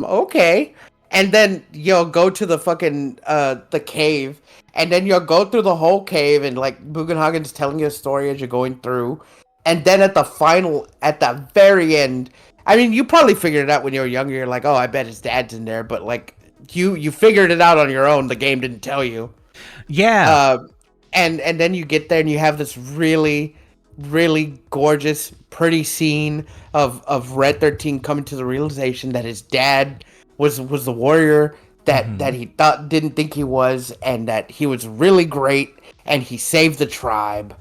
okay. And then you'll go to the fucking the cave, and then you'll go through the whole cave, and like Bugenhagen's telling you a story as you're going through, and then at the very end, I mean, you probably figured it out when you were younger. You're like, oh, I bet his dad's in there, but like you figured it out on your own. The game didn't tell you. Yeah. And then you get there and you have this really, really gorgeous, pretty scene of Red 13 coming to the realization that his dad was the warrior that he didn't think he was, and that he was really great and he saved the tribe.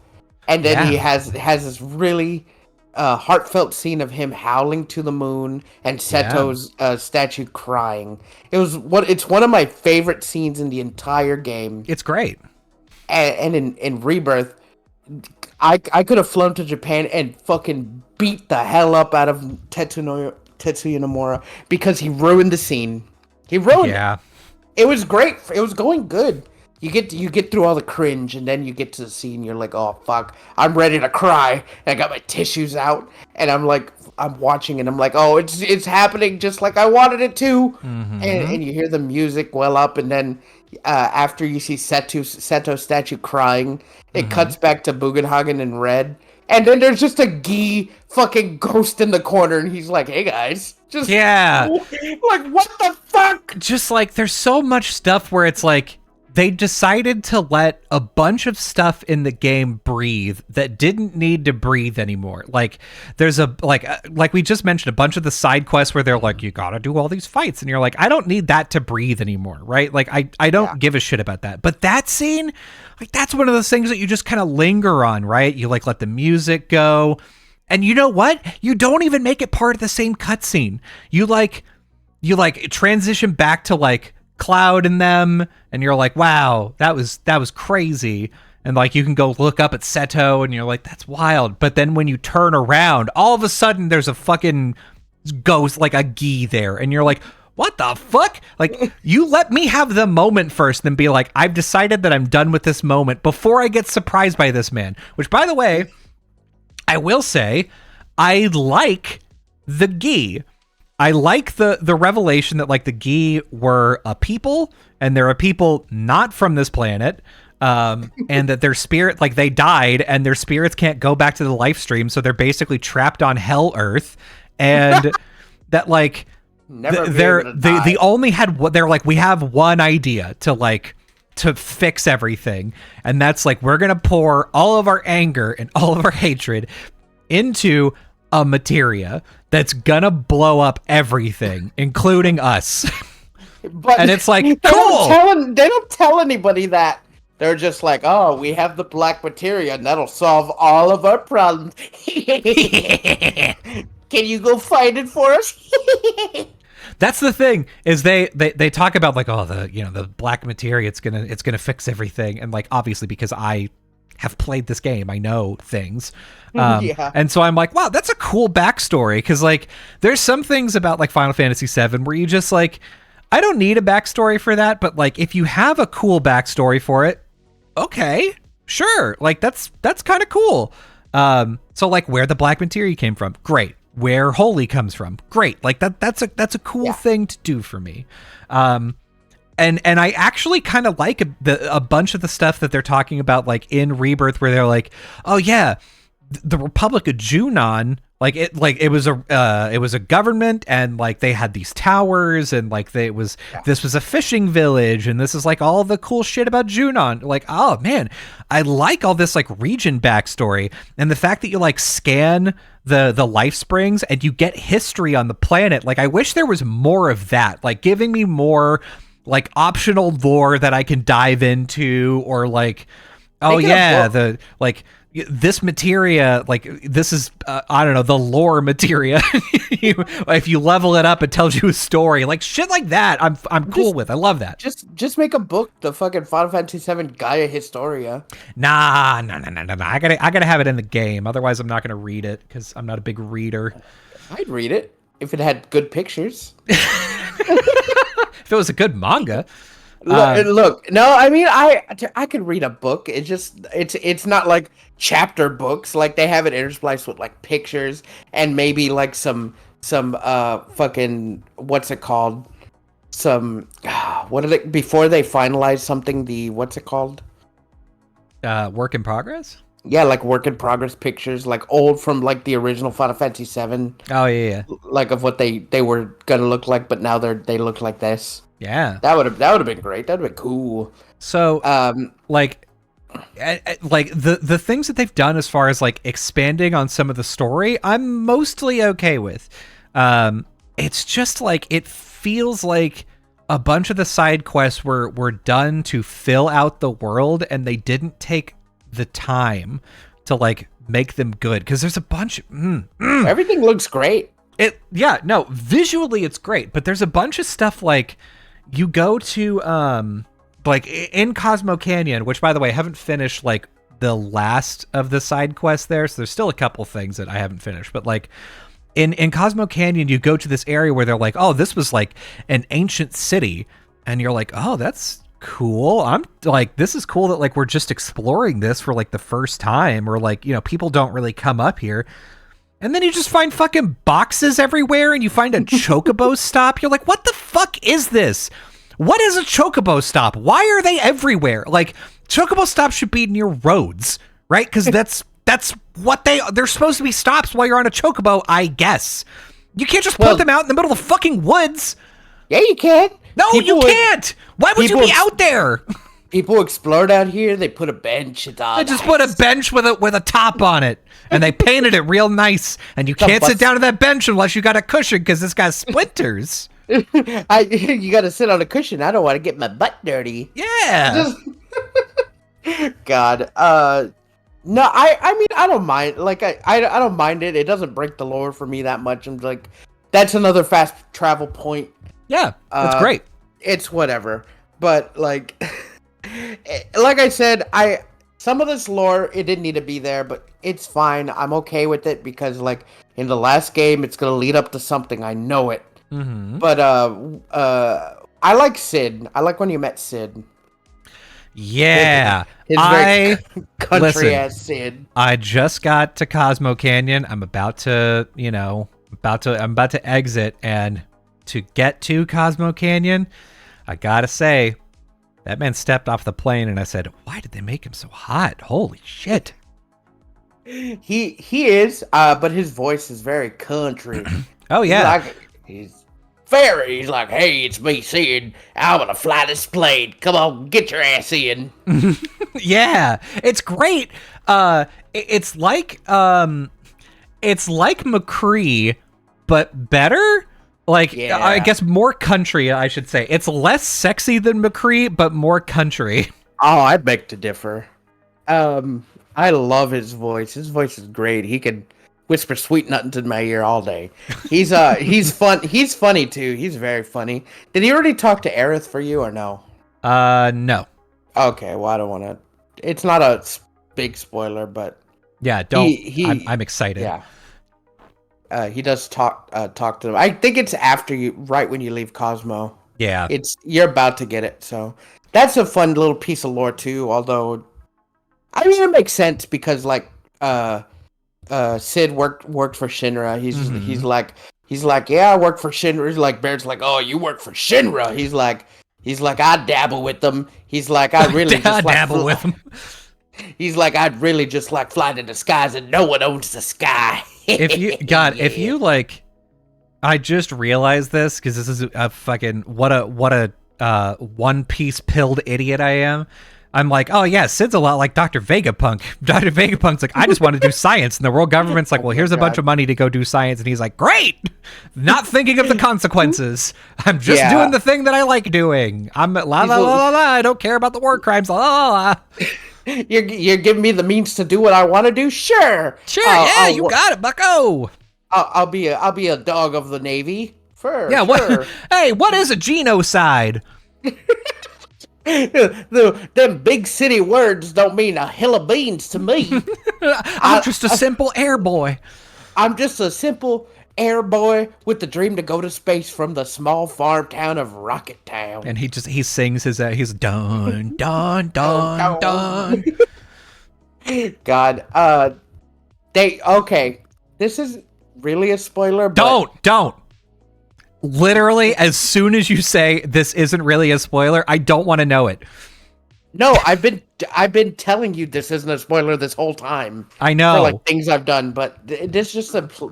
And then he has this really heartfelt scene of him howling to the moon and Seto's statue crying. It's one of my favorite scenes in the entire game. It's great. And in Rebirth, I could have flown to Japan and fucking beat the hell up out of Tetsuya Nomura because he ruined the scene. He ruined it. It was great. It was going good. You get through all the cringe, and then you get to the scene. You're like, oh fuck, I'm ready to cry. And I got my tissues out, and I'm watching, and I'm like, oh, it's happening just like I wanted it to. And you hear the music well up, and then after you see Seto's statue crying, it cuts back to Bugenhagen in Red, and then there's just a Gi fucking ghost in the corner, and he's like, hey guys, just like what the fuck? Just like there's so much stuff where it's like they decided to let a bunch of stuff in the game breathe that didn't need to breathe anymore. Like there's like we just mentioned a bunch of the side quests where they're like, you gotta do all these fights, and you're like, I don't need that to breathe anymore, right? Like I don't give a shit about that. But that scene, like that's one of those things that you just kind of linger on, right? You like let the music go, and you know what? You don't even make it part of the same cutscene. You transition back to like Cloud and them, and you're like, wow, that was crazy. And like you can go look up at Seto and you're like, that's wild. But then when you turn around, all of a sudden there's a fucking ghost, like a Gi there, and you're like, what the fuck? Like, you let me have the moment first, then be like, I've decided that I'm done with this moment before I get surprised by this man. Which, by the way, I will say, I like the Gi. I like the revelation that like the Gi were a people, and they're a people not from this planet, and that their spirit, like they died and their spirits can't go back to the life stream, so they're basically trapped on Hell Earth, and that like they only had what they're like, we have one idea to fix everything, and that's like, we're gonna pour all of our anger and all of our hatred into a materia that's gonna blow up everything, including us. And it's like, cool. They don't tell anybody that. They're just like, oh, we have the black materia, and that'll solve all of our problems. Can you go find it for us? That's the thing, is they talk about like, oh, the black materia, it's gonna fix everything, and like obviously because I have played this game, I know things. And so I'm like, wow, that's a cool backstory, because like there's some things about like Final Fantasy VII where you just like, I don't need a backstory for that, but like if you have a cool backstory for it, okay, sure, like that's kind of cool. So like where the black materia came from, great. Where Holy comes from, great. Like that's a cool thing to do for me. And I actually kind of like a bunch of the stuff that they're talking about, like in Rebirth, where they're like, oh yeah, the Republic of Junon, it was a government, and like they had these towers, and like this was a fishing village, and this is like all the cool shit about Junon. Like, oh man, I like all this like region backstory, and the fact that you like scan the life springs and you get history on the planet. Like, I wish there was more of that, like giving me more like optional lore that I can dive into, or like, oh yeah, the like this materia, like this is I don't know, the lore materia. If you level it up, it tells you a story, like shit like that. I'm cool with. I love that. Just make a book, the fucking Final Fantasy VII Gaia Historia. Nah. I gotta have it in the game. Otherwise, I'm not gonna read it because I'm not a big reader. I'd read it if it had good pictures. If it was a good manga. Look, no, I mean, I could read a book. It's not like chapter books. Like, they have it interspliced with like pictures and maybe like some fucking, what's it called? What are they, before they finalize something, what's it called? Work in progress? Yeah, like work in progress pictures, like old from like the original Final Fantasy VII. Oh yeah. Like of what they were gonna look like, but now they look like this. Yeah, that would have been great. That'd have been cool. So, like the things that they've done as far as like expanding on some of the story, I'm mostly okay with. It's just like it feels like a bunch of the side quests were done to fill out the world, and they didn't take the time to like make them good, because there's a bunch. Everything looks great. Visually it's great, but there's a bunch of stuff like. You go to, like, in Cosmo Canyon, which, by the way, I haven't finished, like, the last of the side quests there, so there's still a couple things that I haven't finished, but, like, in Cosmo Canyon, you go to this area where they're like, oh, this was, like, an ancient city, and you're like, oh, that's cool. I'm, like, this is cool that, like, we're just exploring this for, like, the first time, or, like, you know, people don't really come up here. And then you just find fucking boxes everywhere, and you find a chocobo stop. You're like, what the fuck is this? What is a chocobo stop? Why are they everywhere? Like, chocobo stops should be near roads, right? Because that's what they're supposed to be, stops while you're on a chocobo, I guess. You can't just put them out in the middle of the fucking woods. Yeah, you can. No, you can't. Why would you be out there? People explode out here. They put a bench. They just put a bench with a top on it, and they painted it real nice. And you can't sit down on that bench unless you got a cushion, because it's got splinters. You got to sit on a cushion. I don't want to get my butt dirty. Yeah. God. No, I mean, I don't mind. Like, I don't mind it. It doesn't break the lore for me that much. I'm like, that's another fast travel point. Yeah, that's great. It's whatever. But like. Like I said, some of this lore, it didn't need to be there, but it's fine. I'm okay with it because, like, in the last game, it's gonna lead up to something. I know it. Mm-hmm. But I like Sid. I like when you met Sid. Yeah, his very country ass Sid. I just got to Cosmo Canyon. I'm about to exit, and to get to Cosmo Canyon, I gotta say. That man stepped off the plane, and I said, why did they make him so hot? Holy shit. He is, but his voice is very country. Oh, yeah. He's like, hey, it's me, Sid. I'm gonna fly this plane. Come on, get your ass in. Yeah, it's great. It's like McCree, but better. Like, yeah. I guess more country, I should say. It's less sexy than McCree, but more country. Oh, I beg to differ. I love his voice. His voice is great. He can whisper sweet nothings in my ear all day. He's fun. He's funny too. He's very funny. Did he already talk to Aerith for you or no? No. Okay, well, I don't want to. It's not a big spoiler, but yeah, don't. I'm excited. Yeah. He does talk to them. I think it's after right when you leave Cosmo. Yeah. You're about to get it, so that's a fun little piece of lore too. Although, I mean, it makes sense because like, Sid worked for Shinra. He's like, yeah, I work for Shinra. He's like, Barrett's like, oh, you work for Shinra. He's like, I dabble with them. He's like, I really just dabble with them. He's like, I'd really just like fly to the skies, and no one owns the sky. If you like, I just realized this because this is a fucking what a One Piece pilled idiot I am. I'm like, oh yeah, Sid's a lot like Dr. Vegapunk. Dr. Vegapunk's like, I just want to do science, and the world government's like, well, here's a bunch of money to go do science, and he's like, great, not thinking of the consequences. I'm just doing the thing that I like doing. I'm la la la la la. I don't care about the war crimes. La la la. You're giving me the means to do what I want to do. Sure, you got it, Bucko. I'll be a dog of the Navy. Sure. What? Hey, what is a genocide? Them big city words don't mean a hill of beans to me. I'm just a simple air boy. I'm just a simple air boy with the dream to go to space from the small farm town of Rocket Town. And he sings his dun dun dun dun. God, this is really a spoiler. But don't. Literally, as soon as you say this isn't really a spoiler, I don't want to know it. No, I've been telling you this isn't a spoiler this whole time. I know, for like things I've done, but this is just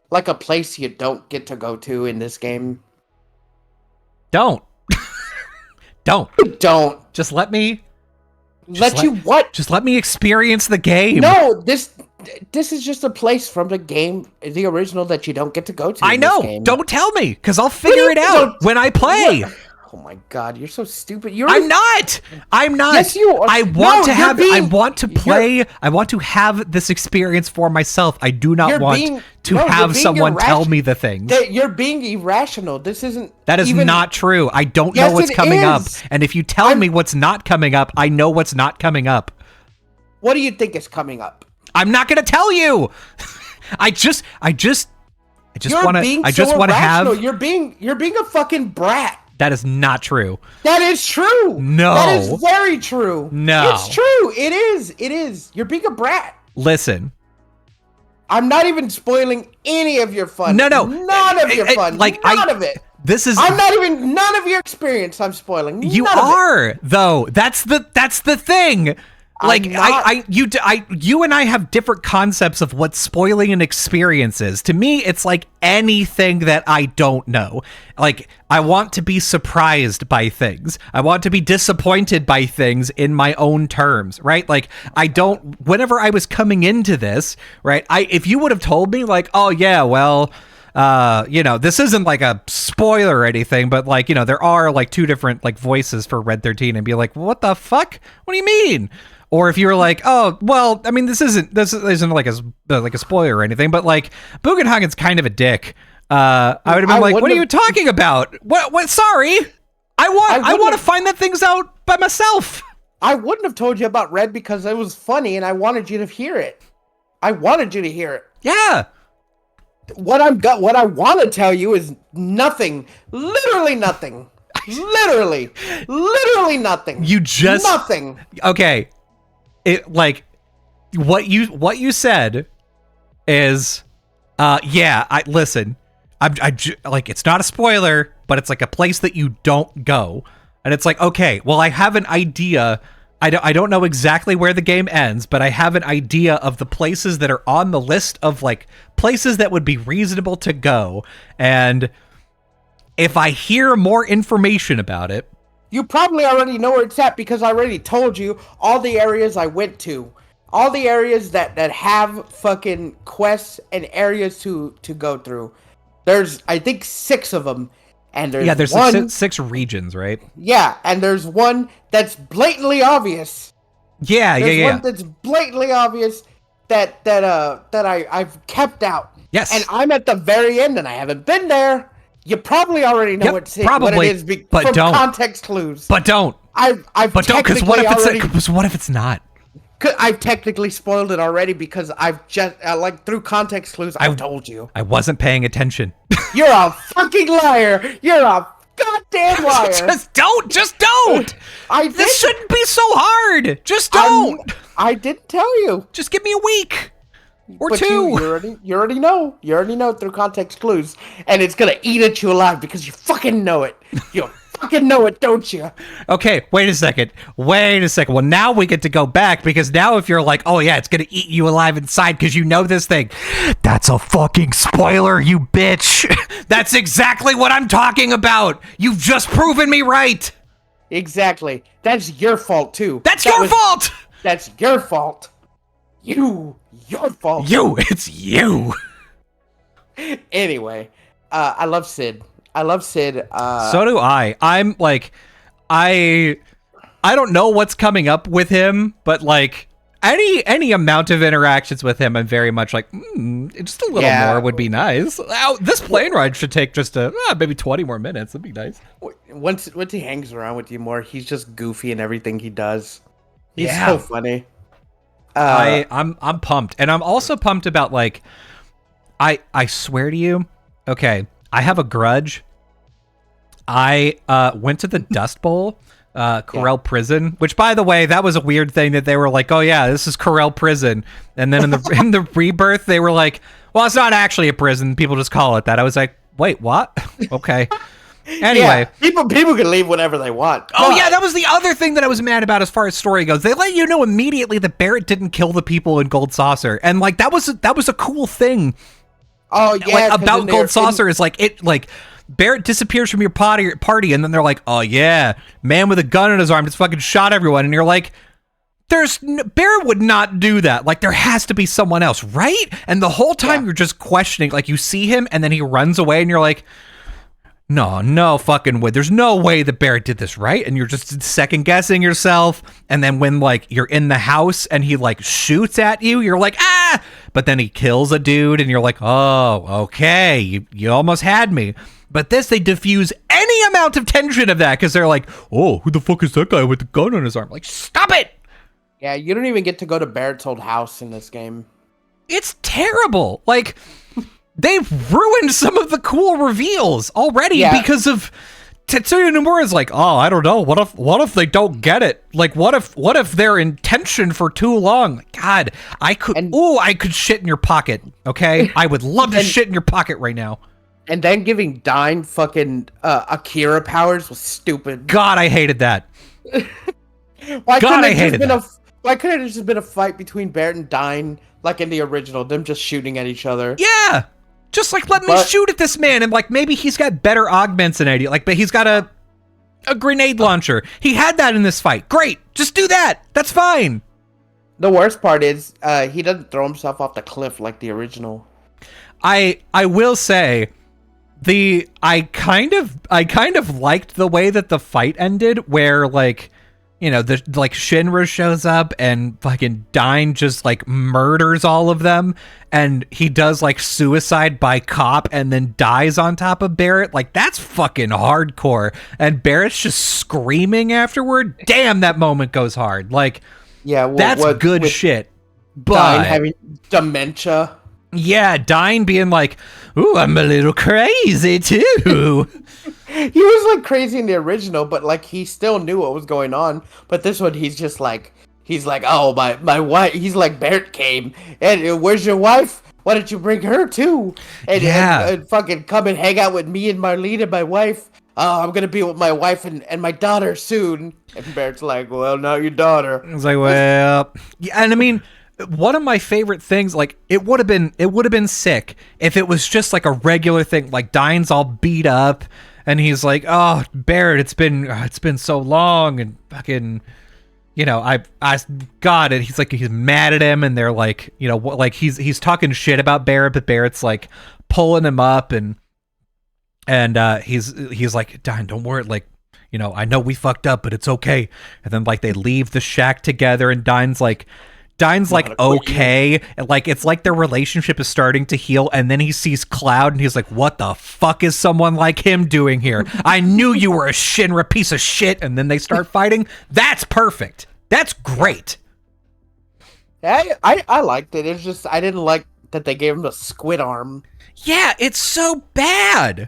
like a place you don't get to go to in this game. Don't. Just let me. Just let me experience the game. No, this is just a place from the game, the original, that you don't get to go to. I know. Don't tell me, because I'll figure it out when I play. What? Oh my God, you're so stupid. I'm not. Yes, you are. I want to play. I want to have this experience for myself. I do not want to have someone tell me the things. You're being irrational. This isn't. That is not true. I don't know what's coming up. And if you tell me what's not coming up, I know what's not coming up. What do you think is coming up? I'm not going to tell you. I just want to have. You're being a fucking brat. That is not true. That is true. No. That is very true. No. It's true. It is. You're being a brat. Listen. I'm not even spoiling any of your fun. No. None of your fun. None of it. None of your experience I'm spoiling. You are, though. That's the thing. Like you and I have different concepts of what spoiling an experience is. To me, it's like anything that I don't know. Like, I want to be surprised by things. I want to be disappointed by things in my own terms, right? Like, whenever I was coming into this, right? If you would have told me like, oh yeah, well, this isn't like a spoiler or anything, but like, there are like two different like voices for Red 13, and be like, what the fuck? What do you mean? Or if you were like, oh, well, I mean, this isn't like a spoiler or anything, but like Bugenhagen's kind of a dick. I would have been like, what are you talking about? What? Sorry. I want to find that things out by myself. I wouldn't have told you about Red because it was funny and I wanted you to hear it. I wanted you to hear it. Yeah. What I want to tell you is nothing. Literally nothing. Literally nothing. Nothing. Okay. It like what you said is listen. I'm like, it's not a spoiler, but it's like a place that you don't go. And it's like, okay, well, I have an idea. I don't know exactly where the game ends, but I have an idea of the places that are on the list of like places that would be reasonable to go. And if I hear more information about it, you probably already know where it's at because I already told you all the areas I went to. All the areas that have fucking quests and areas to go through. There's, I think, 6 of them. And there's one, 6 regions, right? Yeah, and there's one that's blatantly obvious. There's one that's blatantly obvious that I've kept out. Yes. And I'm at the very end and I haven't been there. You probably already know what it is but from don't. Context clues. But don't. Because what if it's not? I've technically spoiled it already because I've just through context clues I've told you. I wasn't paying attention. You're a fucking liar. You're a goddamn liar. Just don't. This shouldn't be so hard. Just don't. I didn't tell you. Just give me a week. Or but 2. You already know. You already know through context clues. And it's gonna eat at you alive because you fucking know it. You fucking know it, don't you? Okay, wait a second. Well, now we get to go back because now if you're like, oh yeah, it's gonna eat you alive inside because you know this thing, that's a fucking spoiler, you bitch. That's exactly what I'm talking about. You've just proven me right. Exactly. That's your fault too. That's your fault. That's your fault. Your fault. It's you. Anyway, I love Sid. So do I. I'm like, I don't know what's coming up with him, but like any amount of interactions with him, I'm very much like, just a little more would be nice. This plane ride should take just maybe 20 more minutes. That'd be nice. Once he hangs around with you more, he's just goofy in everything he does. He's so funny. I'm pumped, and I'm also pumped about like, I swear to you, okay, I have a grudge. I went to the Dust Bowl, Corel Prison, which, by the way, that was a weird thing that they were like, oh yeah, this is Corel Prison, and then in the rebirth they were like, well, it's not actually a prison, people just call it that. I was like, wait, what? Okay. Anyway, people can leave whenever they want. Oh yeah, that was the other thing that I was mad about as far as story goes. They let you know immediately that Barrett didn't kill the people in Gold Saucer, and like that was a cool thing. Oh yeah, like about Gold Saucer is like it like Barrett disappears from your party, and then they're like, oh yeah, man with a gun in his arm just fucking shot everyone, and you're like, Barrett would not do that. Like there has to be someone else, right? And the whole time you're just questioning, like you see him and then he runs away, and you're like, no fucking way. There's no way that Barrett did this, right? And you're just second guessing yourself. And then when like you're in the house and he like shoots at you, you're like, ah! But then he kills a dude and you're like, oh, okay, you almost had me. But they diffuse any amount of tension of that because they're like, oh, who the fuck is that guy with the gun on his arm? Like, stop it! Yeah, you don't even get to go to Barrett's old house in this game. It's terrible. Like, they've ruined some of the cool reveals already because of Tetsuya Nomura's like, oh, I don't know. What if they don't get it? Like, what if they're in tension for too long? God, I could shit in your pocket. Okay, I would love to shit in your pocket right now. And then giving Dine fucking Akira powers was stupid. God, I hated that. Why couldn't it just been a fight between Barrett and Dine like in the original? Them just shooting at each other. Yeah. Just like let me shoot at this man, and like maybe he's got better augments than Eddie. Like, but he's got a grenade launcher. He had that in this fight. Great, just do that. That's fine. The worst part is he doesn't throw himself off the cliff like the original. I will say, I kind of liked the way that the fight ended, where like, you know, like Shinra shows up and fucking Dine just like murders all of them, and he does like suicide by cop and then dies on top of Barrett. Like that's fucking hardcore. And Barrett's just screaming afterward. Damn, that moment goes hard. Like, yeah, that's good shit. But Dine having dementia. Yeah, Dine being like, ooh, I'm a little crazy too. He was like crazy in the original, but like he still knew what was going on. But this one, he's like, oh, my wife. He's like, Barrett came, and where's your wife? Why didn't you bring her too? And fucking come and hang out with me and Marlene and my wife. Oh, I'm gonna be with my wife and my daughter soon. And Barrett's like, well, not your daughter. I was like, well, yeah, and I mean, one of my favorite things, like it would have been sick if it was just like a regular thing, like Dine's all beat up. And he's like, oh, Barrett, it's been so long, and fucking, you know, I got it. He's like, he's mad at him, and they're like, you know, like he's talking shit about Barrett, but Barrett's like pulling him up, and he's like, Dine, don't worry, like, you know, I know we fucked up, but it's okay. And then like they leave the shack together, and Dine's like okay, and like it's like their relationship is starting to heal, and then he sees Cloud and he's like, what the fuck is someone like him doing here? I knew you were a Shinra piece of shit. And then they start fighting. That's perfect. That's great. I liked it. It's just I didn't like that they gave him a squid arm. Yeah, it's so bad.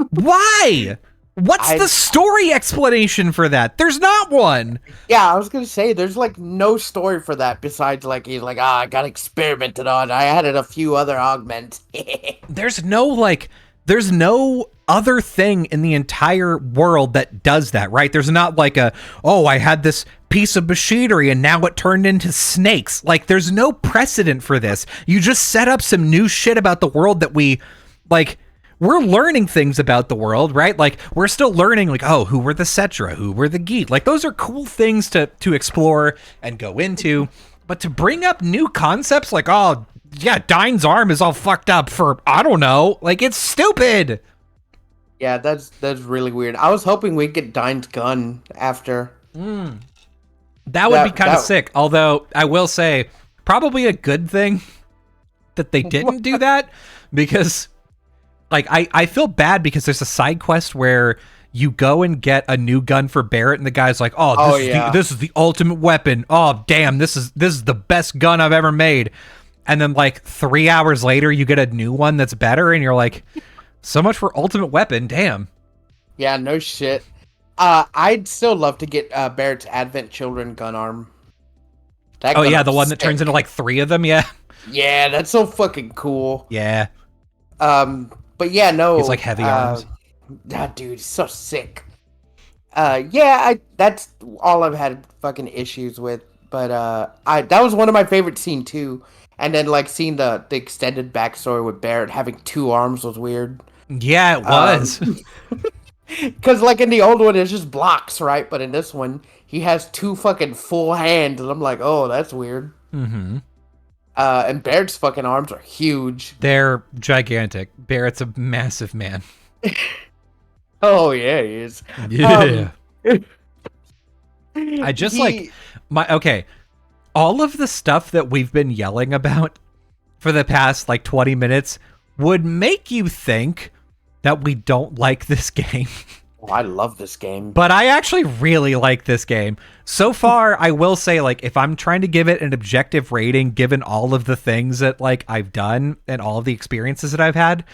Why? What's the story explanation for that? There's not one. Yeah, I was gonna say there's like no story for that besides like he's like, I got experimented on. I added a few other augments. There's no like there's no other thing in the entire world that does that, right? There's not like I had this piece of machinery and now it turned into snakes. Like, there's no precedent for this. You just set up some new shit about the world that we're learning things about the world, right? Like, we're still learning, like, who were the Cetra? Who were the Geet? Like, those are cool things to explore and go into. But to bring up new concepts like, Dine's arm is all fucked up for, I don't know. Like, it's stupid. Yeah, that's really weird. I was hoping we'd get Dine's gun after. That would be kind of sick. Although, I will say, probably a good thing that they didn't do that. Because, like, I feel bad because there's a side quest where you go and get a new gun for Barrett, and the guy's like, this is the ultimate weapon. Oh, damn, this is the best gun I've ever made. And then, like, 3 hours later, you get a new one that's better, and you're like, so much for ultimate weapon, damn. Yeah, no shit. I'd still love to get Barrett's Advent Children gun arm. The one that turns into, like, 3 of them, yeah? Yeah, that's so fucking cool. Yeah. But yeah, no. It's like heavy arms. Dude, so sick. That's all I've had fucking issues with. But that was one of my favorite scenes too. And then like seeing the extended backstory with Barrett having 2 arms was weird. Yeah, it was. Because like in the old one, it's just blocks, right? But in this one, he has 2 fucking full hands, and I'm like, oh, that's weird. Mm-hmm. And Barrett's fucking arms are huge. They're gigantic. Barrett's a massive man. Oh yeah, he is. Yeah. I just all of the stuff that we've been yelling about for the past like 20 minutes would make you think that we don't like this game. Oh, I love this game. But I actually really like this game. So far, I will say, like, if I'm trying to give it an objective rating, given all of the things that like I've done and all of the experiences that I've had,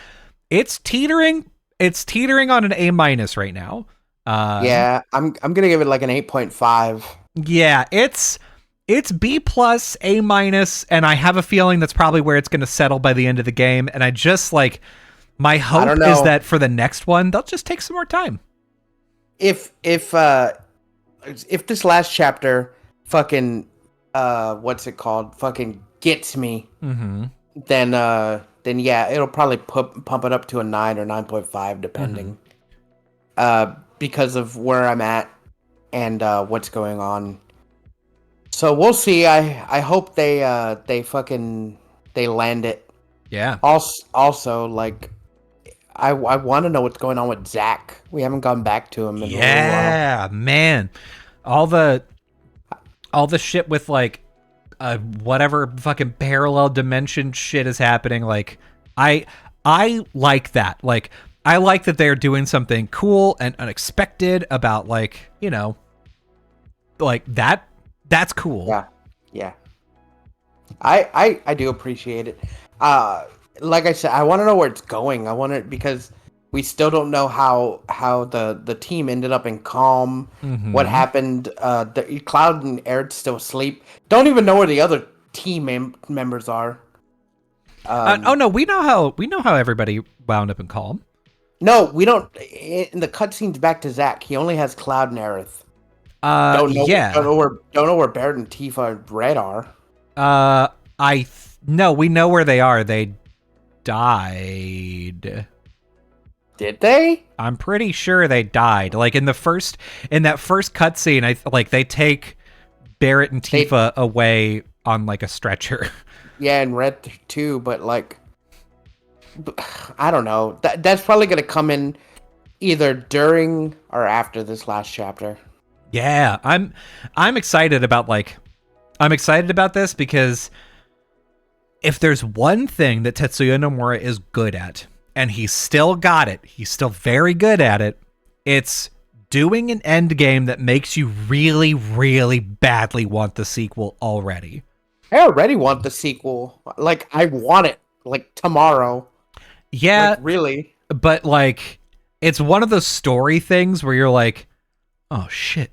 it's teetering on an A- right now. Yeah, I'm gonna give it like an 8.5. Yeah, it's B+, A-, and I have a feeling that's probably where it's going to settle by the end of the game. And I just like, my hope is that for the next one, they'll just take some more time. If this last chapter fucking what's it called? Fucking gets me, then yeah, it'll probably pump it up to a 9 or 9.5 depending. Because of where I'm at and what's going on. So we'll see. I hope they land it. Yeah. Also, like, I want to know what's going on with Zach. We haven't gone back to him in a little while. Yeah, man. All the shit with like whatever fucking parallel dimension shit is happening. Like, I like that. Like, I like that they're doing something cool and unexpected about, like, you know, like that. That's cool. Yeah. I do appreciate it. Like I said, I want to know where it's going. I want it because we still don't know how the team ended up in Calm. What happened? The Cloud and Eric's still asleep. Don't even know where the other team members are. No, we know how everybody wound up in Calm. No, we don't. In the cutscenes back to Zach, he only has Cloud and Aerith. Don't know where Barrett and Tifa and Red are. No, we know where they are. They died. Did they? I'm pretty sure they died. Like in that first cutscene, they take Barrett and Tifa away on like a stretcher. Yeah, and Red too, but like, I don't know. That's probably gonna come in either during or after this last chapter. Yeah, I'm excited about this because if there's one thing that Tetsuya Nomura is good at, and he's still got it, he's still very good at it, it's doing an end game that makes you really, really badly want the sequel already. I already want the sequel. Like, I want it, like, tomorrow. Yeah. Like, really. But, like, it's one of those story things where you're like, oh, shit.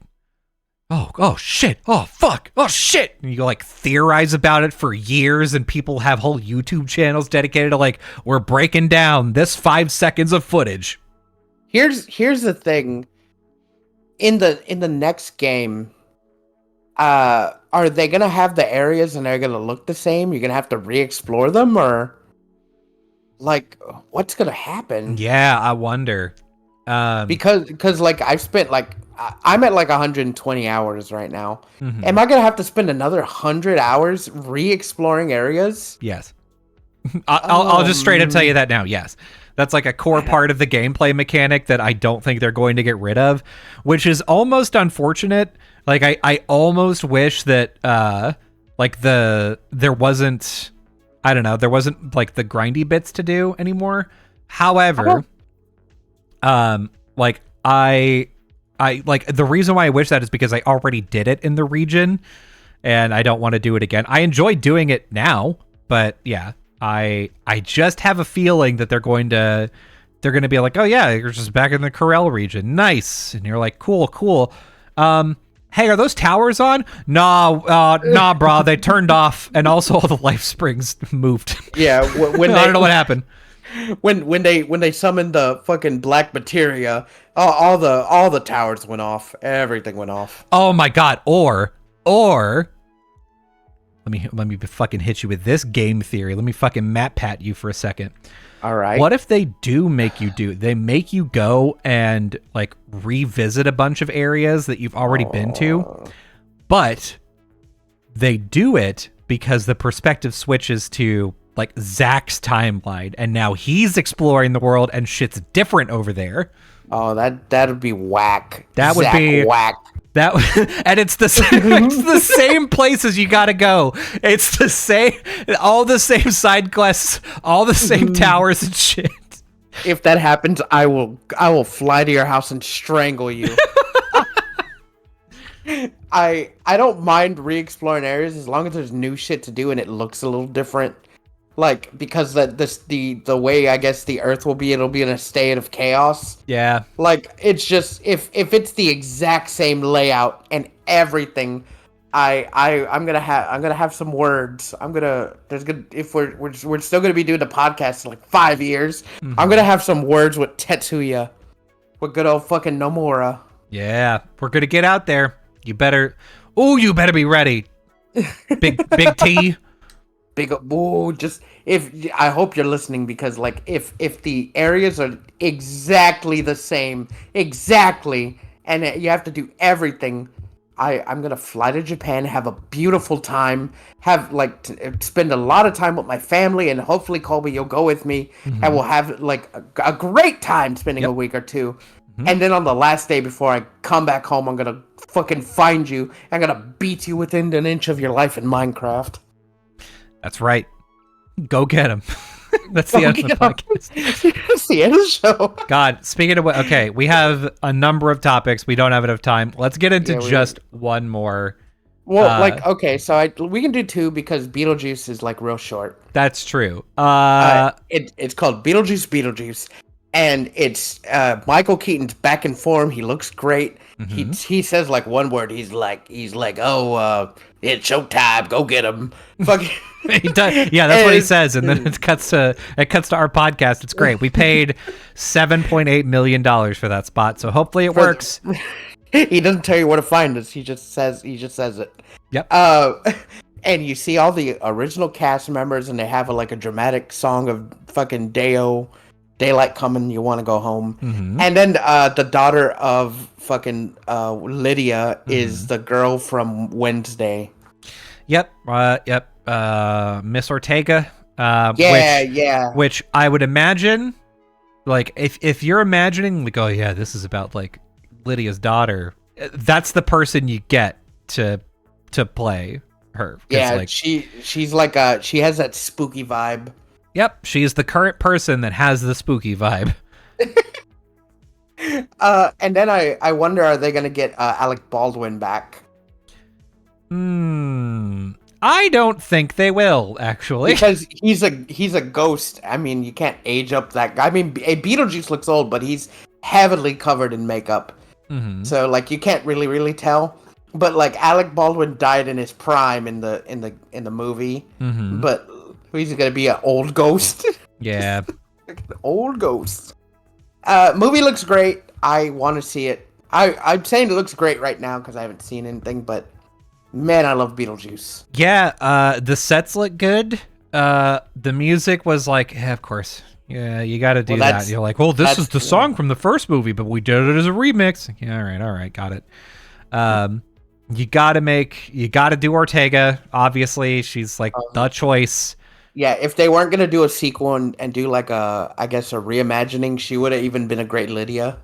oh shit, oh fuck, oh shit, and you like theorize about it for years, and people have whole YouTube channels dedicated to like, we're breaking down this 5 seconds of footage. Here's the thing. In the next game, are they gonna have the areas and they're gonna look the same? You're gonna have to re-explore them, or like what's gonna happen? Yeah, I wonder. Because like I've spent like I'm at like 120 hours right now. Mhm. Am I gonna have to spend another 100 hours re-exploring areas? Yes. I'll just straight up tell you that now. Yes. That's like a core part of the gameplay mechanic that I don't think they're going to get rid of, which is almost unfortunate. Like I almost wish that like there wasn't, I don't know, there wasn't like the grindy bits to do anymore. However, like I like the reason why I wish that is because I already did it in the region and I don't want to do it again. I enjoy doing it now, but yeah, I just have a feeling that they're going to be like, oh yeah, you're just back in the Corel region. Nice. And you're like, cool. Hey, are those towers on? Nah, bro. They turned off, and also all the life springs moved. Yeah, when I don't know what happened. When they summoned the fucking black materia, all the towers went off. Everything went off. Oh my god. Or let me fucking hit you with this game theory. Let me fucking map pat you for a second. All right. What if they do make you they make you go and like revisit a bunch of areas that you've already been to, but they do it because the perspective switches to like Zach's timeline, and now he's exploring the world and shit's different over there. Oh, that'd be whack. That would be whack. That and it's the same places you gotta go. It's the same, all the same side quests, all the same towers and shit. If that happens, I will fly to your house and strangle you. I don't mind re-exploring areas as long as there's new shit to do and it looks a little different. Like, because the way I guess the Earth will be, it'll be in a state of chaos. Yeah. Like, it's just if it's the exact same layout and everything, I'm gonna have some words. If we're still gonna be doing the podcast in like 5 years, I'm gonna have some words with Tetsuya, with good old fucking Nomura. Yeah, we're gonna get out there. You better be ready. Big T. I hope you're listening, because like if the areas are exactly the same, and you have to do everything, I'm gonna fly to Japan, have a beautiful time, have like spend a lot of time with my family, and hopefully Colby, you'll go with me, and we'll have like a great time spending a week or two. And then on the last day before I come back home, I'm gonna fucking find you. I'm gonna beat you within an inch of your life in Minecraft. That's right. Go get him. That's the end of the podcast. That's the end of the show. God, speaking of okay, we have a number of topics. We don't have enough time. Let's get into just one more. Well, okay, so we can do two because Beetlejuice is like real short. That's true. It's called Beetlejuice, and it's Michael Keaton's back in form. He looks great. He says like one word. He's like, oh, it's showtime. Go get him. Fuck. He does. Yeah, that's what he says, and then it cuts to our podcast. It's great. We paid $7.8 million for that spot, so hopefully it works. He doesn't tell you where to find us. He just says it. Yep. And you see all the original cast members, and they have a dramatic song of fucking Daylight Coming, You Want to Go Home. And then the daughter of fucking Lydia is the girl from Wednesday. Yep. Miss Ortega. Which I would imagine, like, if you're imagining, like, oh yeah, this is about like Lydia's daughter, that's the person you get to play her. Yeah, like, she's like she has that spooky vibe. Yep, she's the current person that has the spooky vibe. And then I wonder, are they gonna get Alec Baldwin back? I don't think they will, actually. Because he's a ghost. I mean, you can't age up that guy. I mean, Beetlejuice looks old, but he's heavily covered in makeup. So, like, you can't really tell. but like Alec Baldwin died in his prime in the movie, but he's gonna be an old ghost. Yeah. Like an old ghost. Movie looks great. I want to see it. I'm saying it looks great right now because I haven't seen anything, but man, I love Beetlejuice. Yeah, the sets look good. The music was like, yeah, of course. Yeah, you got to do that. You're like, well, this is the song from the first movie, but we did it as a remix. Yeah, all right, got it. You got to do Ortega. Obviously, she's like the choice. Yeah, if they weren't gonna do a sequel and do like I guess a reimagining, she would have even been a great Lydia.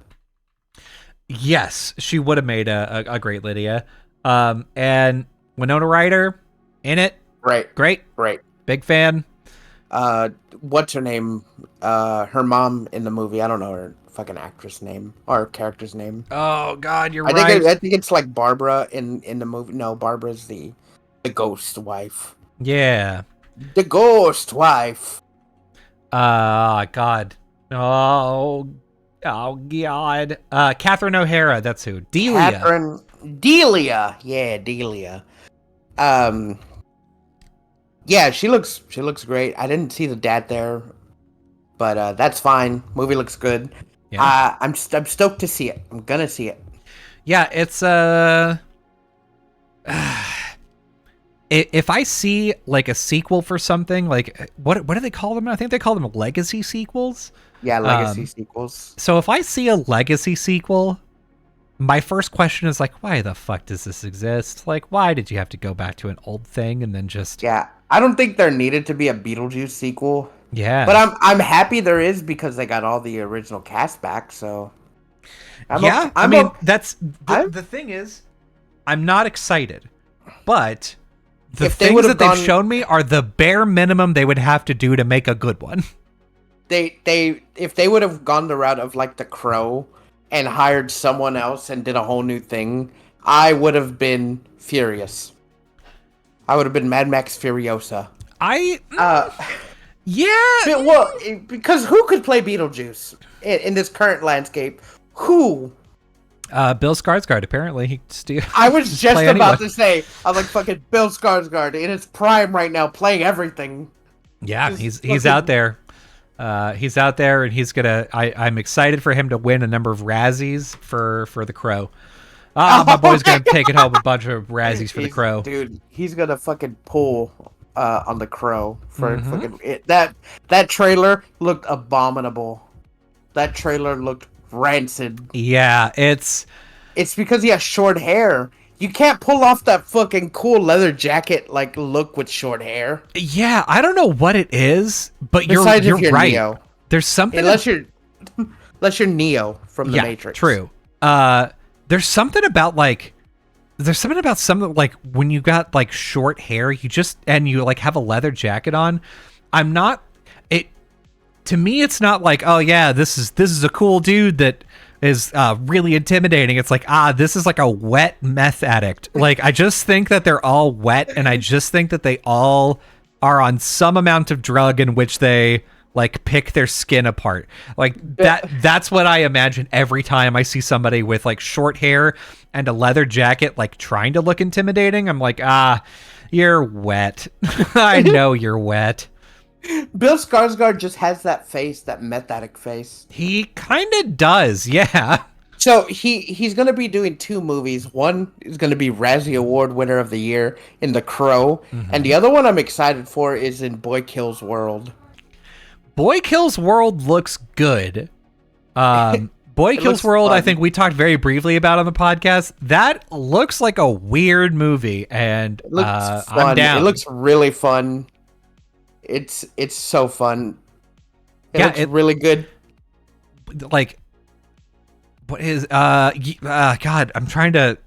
Yes, she would have made a great Lydia. And Winona Ryder in it. Right. Great. Big fan. What's her name? Her mom in the movie. I don't know her fucking actress name or character's name. Oh God, you're right. I think it's like Barbara in the movie. No, Barbara's the ghost wife. Yeah. The ghost wife. God. Oh God. Catherine O'Hara. That's who. Delia. Yeah, Delia. Yeah, she looks great. I didn't see the dad there, but that's fine. Movie looks good. Yeah. I'm stoked to see it. I'm gonna see it. Yeah, it's if I see like a sequel for something, like what do they call them? I think they call them legacy sequels. Yeah, legacy sequels. So if I see a legacy sequel, my first question is like, why the fuck does this exist? Like, why did you have to go back to an old thing and then just... Yeah, I don't think there needed to be a Beetlejuice sequel. Yeah. But I'm happy there is because they got all the original cast back, so... that's... The thing is, I'm not excited, but... The things that they've shown me are the bare minimum they would have to do to make a good one. If they would have gone the route of like The Crow and hired someone else and did a whole new thing, I would have been furious. I would have been Mad Max Furiosa. Yeah. Well, because who could play Beetlejuice in this current landscape? Who? Bill Skarsgård, apparently. I was just about to say, I'm like fucking Bill Skarsgård in his prime right now, playing everything. Yeah, he's out there. He's out there, and he's gonna. I'm excited for him to win a number of Razzies for The Crow. My boy's gonna take it home a bunch of Razzies for The Crow. Dude, he's gonna fucking pull on The Crow for fucking that trailer looked abominable. That trailer looked rancid. Yeah, it's because he has short hair. You can't pull off that fucking cool leather jacket like look with short hair. Yeah, I don't know what it is, but you're right. Neo. There's something unless you're Neo from the Matrix. True. There's something about something like when you got like short hair, you like have a leather jacket on. To me, it's not like, oh yeah, this is a cool dude that is really intimidating. It's like, this is like a wet meth addict. Like, I just think that they're all wet, and I just think that they all are on some amount of drug in which they like pick their skin apart. Like that's what I imagine every time I see somebody with like short hair and a leather jacket, like trying to look intimidating. I'm like, you're wet. I know you're wet. Bill Skarsgård just has that face, that meth addict face. He kind of does, yeah. So he's going to be doing two movies. One is going to be Razzie Award winner of the year in The Crow, and the other one I'm excited for is in Boy Kills World. Boy Kills World looks good. Boy Kills World, fun. I think we talked very briefly about on the podcast. That looks like a weird movie, and I'm down. It looks really fun. It's so fun. It looks really good. Like, what is God? I'm trying to.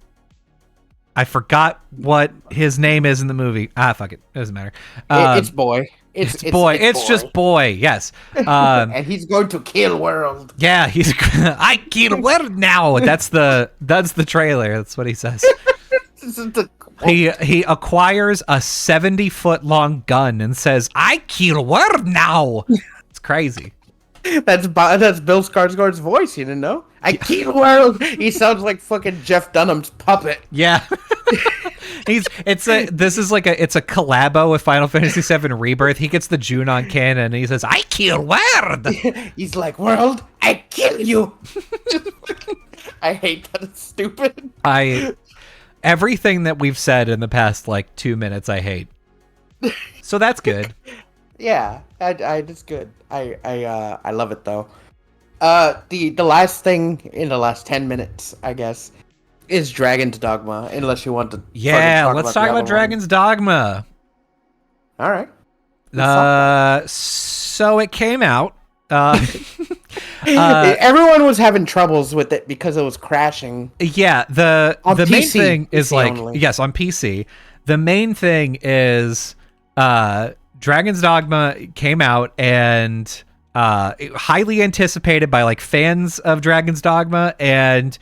I forgot what his name is in the movie. Fuck it. It doesn't matter. It's Boy. It's Boy. It's just Boy. Yes. And he's going to kill world. Yeah, I kill world now. That's the trailer. That's what he says. He acquires a 70-foot long gun and says, "I kill world now." It's crazy. That's Bill Skarsgård's voice. You didn't know? I kill world. He sounds like fucking Jeff Dunham's puppet. Yeah. It's a collabo with Final Fantasy VII Rebirth. He gets the Junon cannon and he says, "I kill world." He's like, "World, I kill you." I hate that. It's stupid. Everything that we've said in the past like 2 minutes, I hate. So that's good. Yeah, it's good. I love it though. The last thing in the last 10 minutes, I guess, is Dragon's Dogma. Unless you want to. Yeah, let's talk about Dragon's Dogma. All right. So it came out. Everyone was having troubles with it because it was crashing. Yeah, the PC, main thing is PC like only. yes, on PC. The main thing is Dragon's Dogma came out and highly anticipated by like fans of Dragon's Dogma and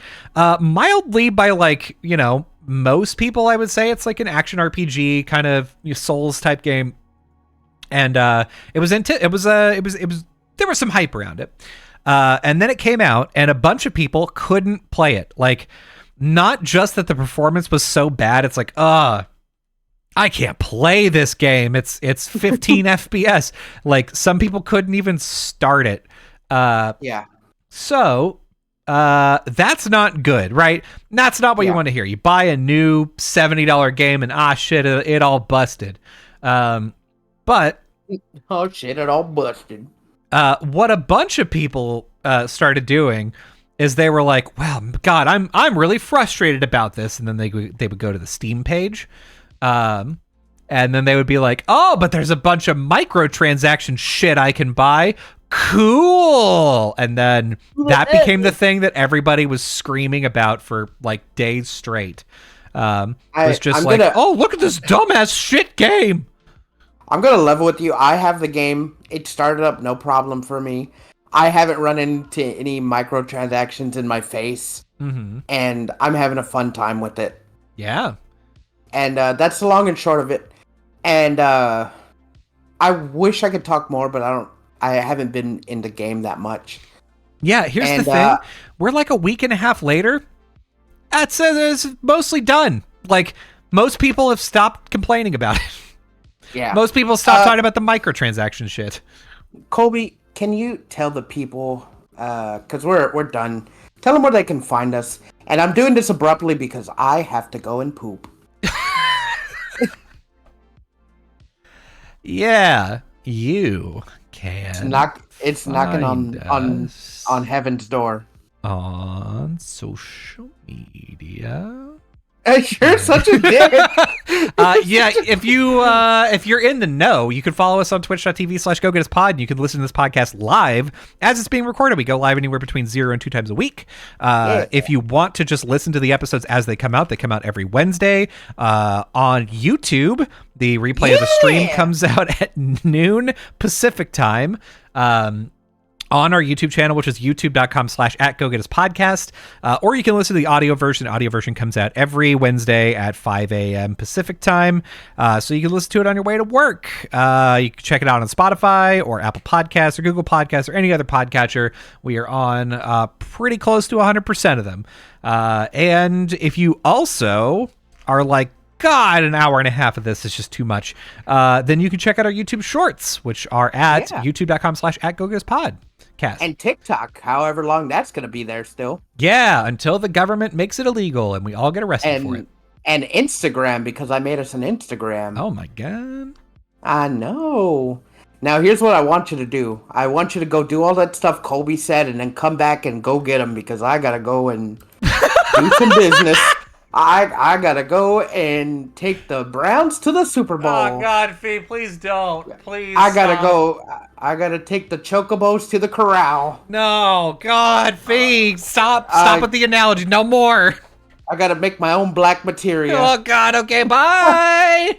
mildly by like, you know, most people. I would say it's like an action RPG kind of Souls type game. And there was some hype around it. And then it came out and a bunch of people couldn't play it. Like, not just that the performance was so bad, it's like, I can't play this game. It's 15 FPS. Like, some people couldn't even start it. Yeah. So that's not good, right? That's not what you want to hear. You buy a new $70 game and shit, it all busted. But oh shit, it all busted. what a bunch of people started doing is they were like, "Wow, God, I'm really frustrated about this," and then they would go to the Steam page, and then they would be like, "Oh, but there's a bunch of microtransaction shit I can buy. Cool!" And then that became the thing that everybody was screaming about for like days straight. Was just "Oh, look at this dumbass shit game." I'm gonna level with you. I have the game. It started up no problem for me. I haven't run into any microtransactions in my face, and I'm having a fun time with it. Yeah. And that's the long and short of it. And I wish I could talk more, but I haven't been in the game that much. Yeah, here's the thing. We're like a week and a half later. It's mostly done. Like, most people have stopped complaining about it. Yeah. Most people stopped talking about the microtransaction shit. Colby, can you tell the people, because we're done, tell them where they can find us. And I'm doing this abruptly because I have to go and poop. Yeah, you can. It's knocking on heaven's door. On social media. You're such a dick. Yeah, if you're in the know, you can follow us on twitch.tv/GoGetUsPod, and you can listen to this podcast live as it's being recorded. We go live anywhere between 0 and 2 times a week. If you want to just listen to the episodes as they come out every Wednesday on YouTube. The replay of the stream comes out at noon Pacific time. On our YouTube channel, which is youtube.com/@GoGetUsPodcast. Or you can listen to the audio version. Audio version comes out every Wednesday at 5 a.m. Pacific time. So you can listen to it on your way to work. You can check it out on Spotify or Apple Podcasts or Google Podcasts or any other podcatcher. We are on pretty close to 100% of them. And if you also are like, God, an hour and a half of this is just too much, then you can check out our YouTube shorts, which are at youtube.com/@GoGetUsPod. And TikTok, however long that's going to be there still. Yeah, until the government makes it illegal and we all get arrested for it. And Instagram, because I made us an Instagram. Oh my God. I know. Now, here's what I want you to do. I want you to go do all that stuff Colby said and then come back and go get them because I got to go and do some business. I gotta go and take the Browns to the Super Bowl. Oh God, Fee, please don't. Please. I gotta go. I gotta take the Chocobos to the corral. No, God, Fee, stop with the analogy. No more. I gotta make my own black material. Oh God. Okay, bye.